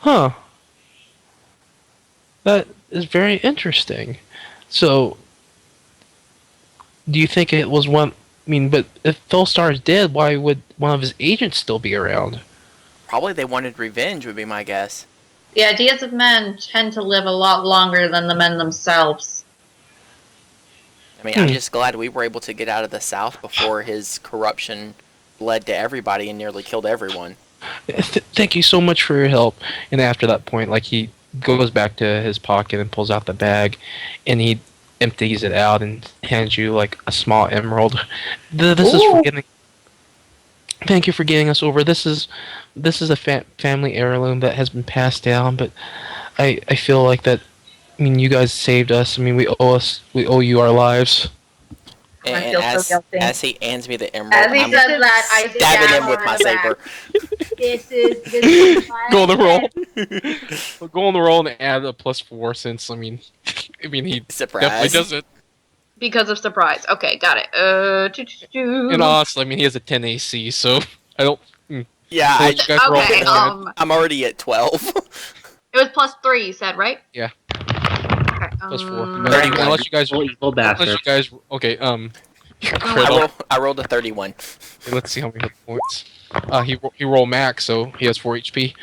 [SPEAKER 1] Huh. That is very interesting. So, do you think it was one? I mean, but if Felstar is dead, why would one of his agents still be around?
[SPEAKER 6] Probably they wanted revenge, would be my guess.
[SPEAKER 2] The ideas of men tend to live a lot longer than the men themselves.
[SPEAKER 6] I mean, I'm just glad we were able to get out of the South before his corruption led to everybody and nearly killed everyone.
[SPEAKER 1] Thank you so much for your help. And after that point, like, he goes back to his pocket and pulls out the bag, and he empties it out and hands you like a small emerald. This is for getting. Thank you for getting us over. This is a family heirloom that has been passed down, but I feel like that. I mean, you guys saved us. I mean, we owe you our lives.
[SPEAKER 6] And,
[SPEAKER 2] I feel so guilty.
[SPEAKER 6] as he hands me the emerald,
[SPEAKER 5] As he
[SPEAKER 6] I'm
[SPEAKER 5] says that, I
[SPEAKER 6] stabbing
[SPEAKER 5] stab
[SPEAKER 6] him with
[SPEAKER 5] her
[SPEAKER 6] my
[SPEAKER 5] in the back.
[SPEAKER 6] saber.
[SPEAKER 5] This is my
[SPEAKER 1] Go on the roll.
[SPEAKER 5] plan.
[SPEAKER 1] We'll go on the roll and add a +4 since I mean he
[SPEAKER 6] Surprise.
[SPEAKER 1] definitely does it.
[SPEAKER 2] Because of surprise. Okay, got it.
[SPEAKER 1] And honestly, I mean he has a 10 AC, so I don't.
[SPEAKER 6] Yeah,
[SPEAKER 1] So you guys roll
[SPEAKER 2] Okay,
[SPEAKER 1] bad.
[SPEAKER 6] I'm already at 12.
[SPEAKER 2] it was +3, you said, right?
[SPEAKER 1] Yeah.
[SPEAKER 2] Okay,
[SPEAKER 1] +4.
[SPEAKER 6] 31.
[SPEAKER 1] Unless you guys,
[SPEAKER 7] Oh, evil
[SPEAKER 1] unless you
[SPEAKER 7] bastard.
[SPEAKER 1] guys, okay.
[SPEAKER 6] I rolled a 31.
[SPEAKER 1] Let's see how many hit points. He rolled max, so he has 4 HP.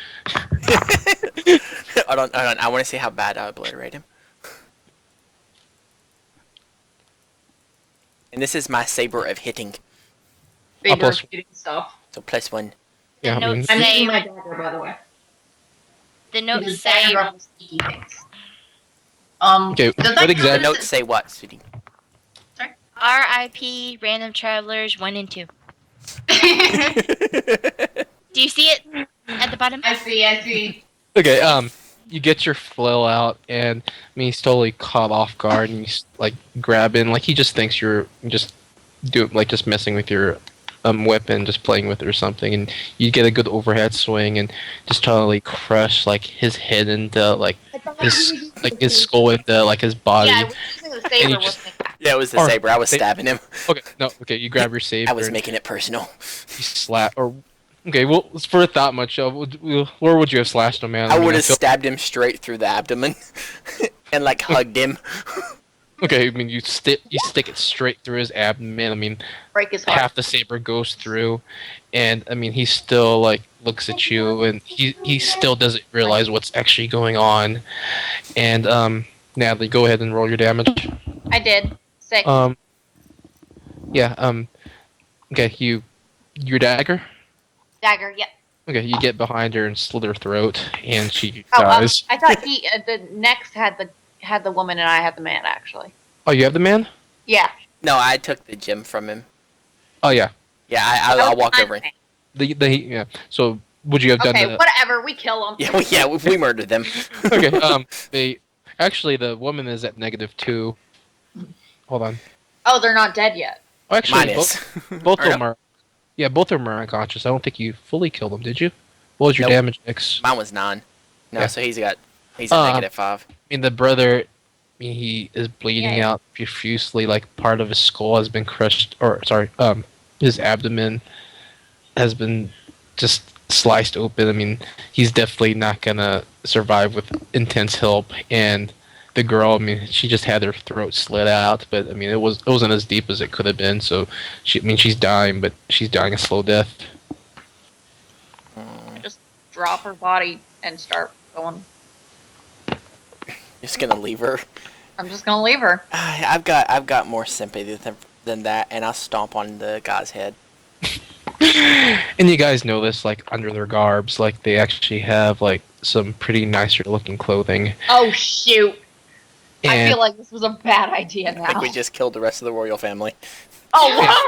[SPEAKER 6] Hold on. I want to see how bad I obliterate him. And this is my saber of hitting.
[SPEAKER 2] Favor
[SPEAKER 1] plus-
[SPEAKER 2] of eating stuff.
[SPEAKER 6] So +1.
[SPEAKER 1] Yeah, I mean,
[SPEAKER 3] Notes
[SPEAKER 2] I'm
[SPEAKER 3] say,
[SPEAKER 2] using my dagger, by the way.
[SPEAKER 3] the notes
[SPEAKER 2] Because
[SPEAKER 3] say
[SPEAKER 2] dagger ruffles sticky things.
[SPEAKER 1] Okay,
[SPEAKER 2] does that
[SPEAKER 1] what
[SPEAKER 2] count
[SPEAKER 1] exact-
[SPEAKER 2] as-
[SPEAKER 6] Notes say what, sweetie?
[SPEAKER 3] RIP Random Travelers 1 and 2. Do you see it at the bottom?
[SPEAKER 2] I see.
[SPEAKER 1] okay. You get your flail out, and I mean he's totally caught off guard, and he's like grabbing, like he just thinks you're just just messing with your weapon, just playing with it or something, and you get a good overhead swing and just totally crush like his head into like his skull into like his body.
[SPEAKER 2] Yeah, I was using the
[SPEAKER 1] And
[SPEAKER 2] saber,
[SPEAKER 1] you
[SPEAKER 2] wasn't
[SPEAKER 1] just-
[SPEAKER 2] it?
[SPEAKER 6] Yeah, it was the
[SPEAKER 1] Or-
[SPEAKER 6] saber. I was
[SPEAKER 1] they-
[SPEAKER 6] stabbing him.
[SPEAKER 1] Okay, you grab your saber.
[SPEAKER 6] I was
[SPEAKER 1] and
[SPEAKER 6] making it personal.
[SPEAKER 1] you slap or. Okay, well, for that much, where would you have slashed him, man?
[SPEAKER 6] I
[SPEAKER 1] mean,
[SPEAKER 6] would have
[SPEAKER 1] feel-
[SPEAKER 6] stabbed him straight through the abdomen and like hugged him.
[SPEAKER 1] Okay, I mean you stick it straight through his abdomen. I mean
[SPEAKER 2] Break his heart.
[SPEAKER 1] half the saber goes through, and I mean he still like looks at you, and he still doesn't realize what's actually going on. And Natalie, go ahead and roll your damage.
[SPEAKER 2] I did. 6.
[SPEAKER 1] Yeah, Okay, your dagger.
[SPEAKER 2] Dagger. Yep.
[SPEAKER 1] Okay, you get behind her and slit her throat, and she
[SPEAKER 2] Oh,
[SPEAKER 1] dies.
[SPEAKER 2] I thought the next had the woman and I had the man actually.
[SPEAKER 1] Oh, you have the man?
[SPEAKER 2] Yeah.
[SPEAKER 6] No, I took the gem from him.
[SPEAKER 1] Oh yeah.
[SPEAKER 6] Yeah, I'll walk over. And,
[SPEAKER 1] Yeah. So would you have done
[SPEAKER 2] Okay,
[SPEAKER 1] the?
[SPEAKER 2] whatever. We kill him.
[SPEAKER 6] yeah, we murdered them.
[SPEAKER 1] Okay. The woman is at -2. Hold on.
[SPEAKER 2] Oh, they're not dead yet.
[SPEAKER 1] Oh, actually,
[SPEAKER 6] Minus.
[SPEAKER 1] both of
[SPEAKER 6] Or
[SPEAKER 1] them are. Yeah, both of them are unconscious. I don't think you fully killed them, did you? What was your
[SPEAKER 6] Nope.
[SPEAKER 1] damage mix?
[SPEAKER 6] Mine was 9. No,
[SPEAKER 1] Yeah.
[SPEAKER 6] so he's at -5.
[SPEAKER 1] I mean, the brother, he is bleeding
[SPEAKER 2] Yeah.
[SPEAKER 1] out profusely. Like part of his skull has been crushed, or sorry, his abdomen has been just sliced open. I mean, he's definitely not gonna survive with intense help. And the girl, I mean, she just had her throat slit out, but I mean, it wasn't as deep as it could have been. So, she's dying, but she's dying a slow death.
[SPEAKER 2] Just drop her body and start going.
[SPEAKER 6] Just gonna leave her.
[SPEAKER 2] I'm just gonna leave her.
[SPEAKER 6] I've got more sympathy than that, and I'll stomp on the guy's head.
[SPEAKER 1] And you guys know this, like under their garbs, like they actually have like some pretty nicer looking clothing.
[SPEAKER 2] Oh shoot! I
[SPEAKER 1] And
[SPEAKER 2] feel like this was a bad idea
[SPEAKER 6] I think
[SPEAKER 2] now.
[SPEAKER 6] we just killed the rest of the royal family.
[SPEAKER 2] Oh wow!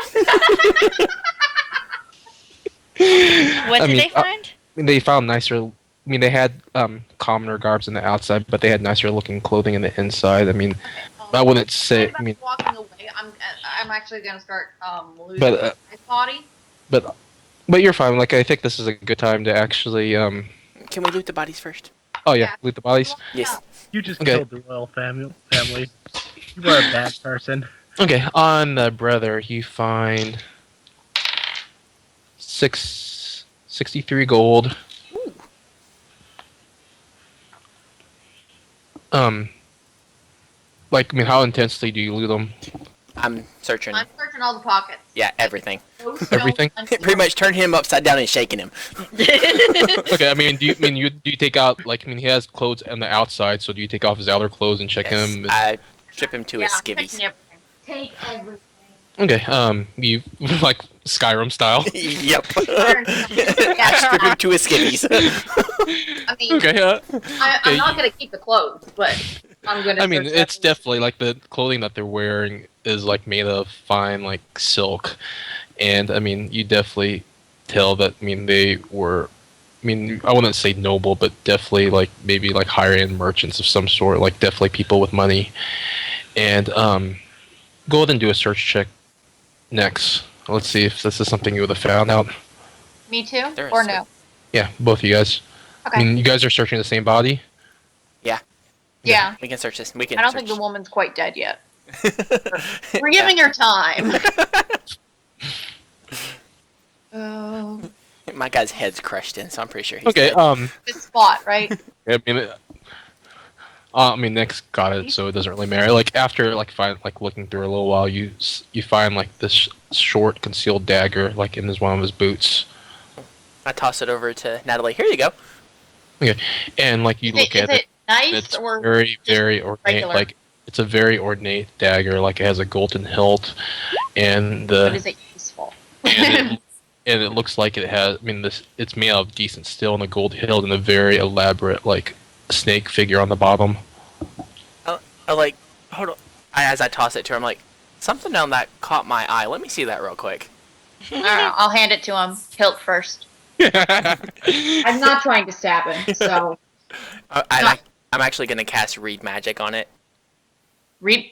[SPEAKER 3] What
[SPEAKER 1] I
[SPEAKER 3] did
[SPEAKER 1] mean,
[SPEAKER 3] they find?
[SPEAKER 1] I mean, they found nicer. I mean, they had commoner garbs on the outside, but they had nicer looking clothing in the inside. I mean, I wouldn't say. I mean,
[SPEAKER 2] walking away. I'm actually gonna start losing
[SPEAKER 1] But,
[SPEAKER 2] my body.
[SPEAKER 1] but you're fine. Like, I think this is a good time to actually.
[SPEAKER 6] Can we loot the bodies first?
[SPEAKER 1] Oh yeah,
[SPEAKER 2] Yeah.
[SPEAKER 1] loot the bodies.
[SPEAKER 6] Yes.
[SPEAKER 4] You just
[SPEAKER 1] Okay.
[SPEAKER 4] killed the royal family. You are a bad person.
[SPEAKER 1] Okay, on the brother, you find 63 gold. Like, I mean, how intensely do you loot them?
[SPEAKER 6] I'm searching.
[SPEAKER 2] I'm searching all the pockets.
[SPEAKER 6] Yeah, everything.
[SPEAKER 1] Everything?
[SPEAKER 6] Pretty much turn him upside down and shaking him.
[SPEAKER 1] Okay, I mean, do you take out, like, I mean, he has clothes on the outside, so do you take off his outer clothes and check
[SPEAKER 6] Yes,
[SPEAKER 1] him?
[SPEAKER 6] I strip him to
[SPEAKER 2] Yeah,
[SPEAKER 6] his
[SPEAKER 2] I'm
[SPEAKER 6] skivvies.
[SPEAKER 2] taking everything. Take everything.
[SPEAKER 1] Okay, you, like, Skyrim style.
[SPEAKER 6] Yep.
[SPEAKER 2] Yeah.
[SPEAKER 6] I strip him to his skivvies.
[SPEAKER 2] I mean,
[SPEAKER 1] Okay,
[SPEAKER 2] I'm
[SPEAKER 1] okay,
[SPEAKER 2] not gonna keep the clothes, but I'm gonna.
[SPEAKER 1] I mean,
[SPEAKER 2] search
[SPEAKER 1] it's
[SPEAKER 2] everything.
[SPEAKER 1] definitely, like, the clothing that they're wearing is, like, made of fine, like, silk. And, I mean, you definitely tell that, I mean, they were, I mean, I wouldn't say noble, but definitely, like, maybe, like, higher-end merchants of some sort, like, definitely people with money. And, go ahead and do a search check next. Let's see if this is something you would have found out.
[SPEAKER 2] Me too,
[SPEAKER 6] There is
[SPEAKER 2] or
[SPEAKER 6] some-
[SPEAKER 2] no?
[SPEAKER 1] Yeah, both of you guys.
[SPEAKER 2] Okay.
[SPEAKER 1] I mean, you guys are searching the same body?
[SPEAKER 2] Yeah.
[SPEAKER 6] We can search this. We can.
[SPEAKER 2] I don't
[SPEAKER 6] search.
[SPEAKER 2] think the woman's quite dead yet. We're giving her time. Oh,
[SPEAKER 6] My guy's head's crushed in, so I'm pretty sure he's
[SPEAKER 1] Okay,
[SPEAKER 6] dead.
[SPEAKER 2] good spot, right?
[SPEAKER 1] I mean, Nick's got it, so it doesn't really matter. Like after looking through a little while, you find like this short concealed dagger like in one of his boots,
[SPEAKER 6] I toss it over to Natalie. Here you go.
[SPEAKER 1] and like you look
[SPEAKER 2] Is
[SPEAKER 1] at
[SPEAKER 2] it
[SPEAKER 1] it,
[SPEAKER 2] nice
[SPEAKER 1] it's
[SPEAKER 2] or
[SPEAKER 1] very
[SPEAKER 2] just
[SPEAKER 1] very ornate.
[SPEAKER 2] regular?
[SPEAKER 1] Like it's a very ornate dagger. Like it has a golden hilt, and
[SPEAKER 2] what is it useful?
[SPEAKER 1] and it, and it looks like it has. I mean, it's made out of decent steel and a gold hilt and a very elaborate like snake figure on the bottom.
[SPEAKER 6] I like. Hold on. As I toss it to her, I'm like, something on that caught my eye. Let me see that real quick.
[SPEAKER 2] I'll hand it to him. Hilt first. I'm not trying to stab him, so
[SPEAKER 6] I'm actually gonna cast Read Magic on it.
[SPEAKER 2] read.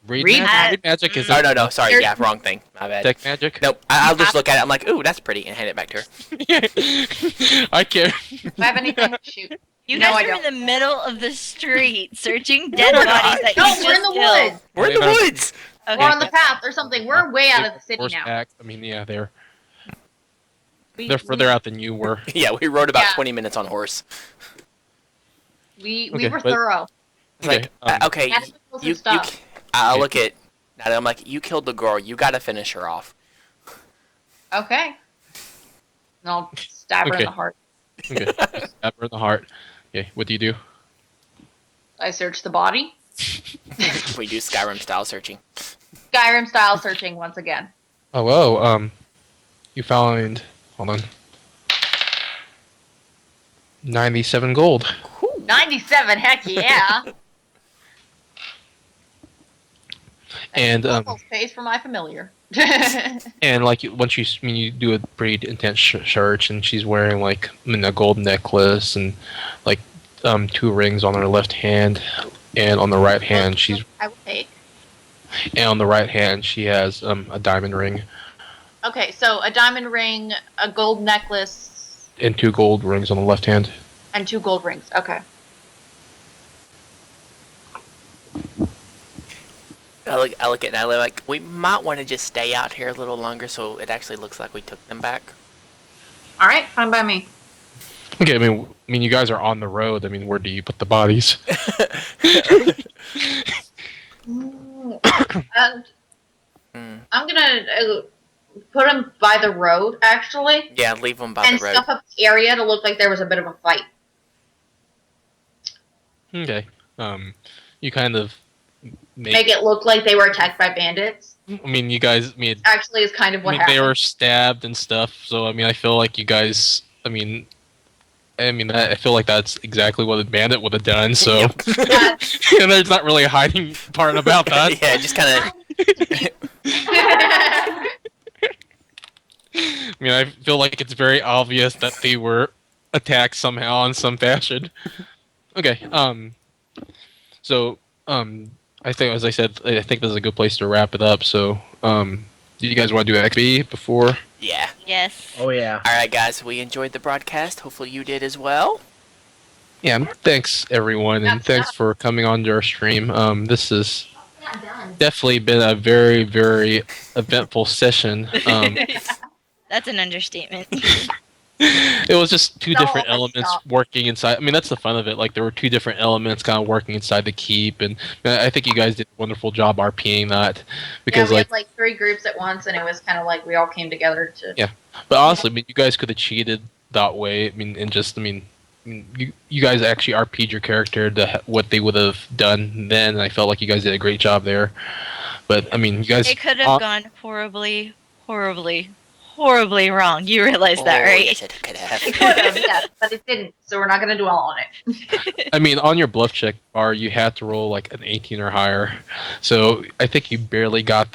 [SPEAKER 1] Read
[SPEAKER 2] Read
[SPEAKER 1] magic is
[SPEAKER 6] Oh no, sorry,
[SPEAKER 2] There's-
[SPEAKER 6] yeah, wrong thing. My bad.
[SPEAKER 1] deck magic.
[SPEAKER 6] Nope. I'll just look at it. I'm like, ooh, that's pretty, and hand it back to her.
[SPEAKER 1] I can't.
[SPEAKER 2] Do I have anything? Shoot.
[SPEAKER 3] You
[SPEAKER 2] No,
[SPEAKER 3] guys
[SPEAKER 2] I
[SPEAKER 3] are in
[SPEAKER 2] don't.
[SPEAKER 3] the middle of the street searching dead
[SPEAKER 6] we're
[SPEAKER 3] bodies
[SPEAKER 6] not.
[SPEAKER 3] that
[SPEAKER 2] No,
[SPEAKER 3] you
[SPEAKER 2] we're in
[SPEAKER 3] just
[SPEAKER 2] the
[SPEAKER 3] killed.
[SPEAKER 2] woods.
[SPEAKER 6] We're in the woods.
[SPEAKER 3] Okay.
[SPEAKER 2] We're on the path or something. We're way out of the city now.
[SPEAKER 1] Horseback. I mean, yeah, they're
[SPEAKER 2] We,
[SPEAKER 1] further out than you were.
[SPEAKER 6] Yeah, we rode about
[SPEAKER 2] Yeah.
[SPEAKER 6] 20 minutes on horse.
[SPEAKER 2] We
[SPEAKER 1] Okay,
[SPEAKER 2] were
[SPEAKER 1] but-
[SPEAKER 2] thorough.
[SPEAKER 6] It's like,
[SPEAKER 1] Okay,
[SPEAKER 6] okay,
[SPEAKER 2] That's some
[SPEAKER 6] you.
[SPEAKER 2] stuff.
[SPEAKER 6] I'll look at. Natalie, I'm like, you killed the girl. You gotta finish her off.
[SPEAKER 2] Okay. And I'll stab her in
[SPEAKER 1] Okay.
[SPEAKER 2] the heart.
[SPEAKER 1] Okay. Stab her in the heart. Okay, what do you do?
[SPEAKER 2] I search the body.
[SPEAKER 6] We do Skyrim style searching.
[SPEAKER 2] Skyrim style searching once again.
[SPEAKER 1] Oh, whoa. You find, hold on, 97 gold.
[SPEAKER 2] 97, heck yeah.
[SPEAKER 1] And
[SPEAKER 2] Almost pays for my familiar.
[SPEAKER 1] and like once you do a pretty intense search, and she's wearing like a gold necklace and like 2 rings on her left hand, and on the right hand
[SPEAKER 2] I will take.
[SPEAKER 1] she has a diamond ring
[SPEAKER 2] Okay, so a diamond ring, a gold necklace,
[SPEAKER 1] and 2 gold rings on the left hand.
[SPEAKER 2] and 2 gold rings. Okay.
[SPEAKER 6] I look at Natalie like, we might want to just stay out here a little longer so it actually looks like we took them back.
[SPEAKER 2] All right, fine by me.
[SPEAKER 1] Okay, I mean, you guys are on the road. I mean, where do you put the bodies?
[SPEAKER 2] And
[SPEAKER 6] Hmm.
[SPEAKER 2] I'm gonna put them by the road, actually,
[SPEAKER 6] Yeah, leave them by
[SPEAKER 2] and
[SPEAKER 6] the road.
[SPEAKER 2] stuff up the area to look like there was a bit of a fight.
[SPEAKER 1] Okay. You kind of
[SPEAKER 2] Make it look like they were attacked by bandits.
[SPEAKER 1] I mean, you guys.
[SPEAKER 2] Actually, is kind of what
[SPEAKER 1] They
[SPEAKER 2] happened.
[SPEAKER 1] were stabbed and stuff. So I mean, I feel like you guys. I feel like that's exactly what a bandit would have done. So,
[SPEAKER 2] Yeah.
[SPEAKER 1] and there's not really a hiding part about that.
[SPEAKER 6] Yeah, just kind of.
[SPEAKER 1] I mean, I feel like it's very obvious that they were attacked somehow in some fashion. Okay. So, I think, as I said, I think this is a good place to wrap it up. So, do you guys want to do XP before?
[SPEAKER 6] Yeah.
[SPEAKER 3] Yes.
[SPEAKER 4] Oh yeah.
[SPEAKER 6] All right, guys. We enjoyed the broadcast. Hopefully, you did as well.
[SPEAKER 1] Yeah. Thanks, everyone, and thanks for coming on to our stream. This has definitely been a very, very eventful session.
[SPEAKER 3] That's an understatement.
[SPEAKER 1] It was just 2
[SPEAKER 2] No,
[SPEAKER 1] different
[SPEAKER 2] let's
[SPEAKER 1] elements
[SPEAKER 2] stop.
[SPEAKER 1] working inside. I mean, that's the fun of it. Like, there were 2 different elements kind of working inside the keep, and I think you guys did a wonderful job RPing that. Because,
[SPEAKER 2] we
[SPEAKER 1] like,
[SPEAKER 2] had like 3 groups at once, and it was kind of like we all came together to.
[SPEAKER 1] Yeah. but honestly, I mean, you guys could have cheated that way. I mean, and just, you guys actually RP'd your character to what they would have done then, and I felt like you guys did a great job there. But, I mean, you guys.
[SPEAKER 3] It could have gone horribly, horribly, horribly wrong. You realize that,
[SPEAKER 6] Oh,
[SPEAKER 3] right?
[SPEAKER 6] Yes, it could have.
[SPEAKER 2] It could have, yes, but it didn't. So we're not going to dwell on it.
[SPEAKER 1] I mean, on your bluff check bar, you had to roll like an 18 or higher. So I think you barely got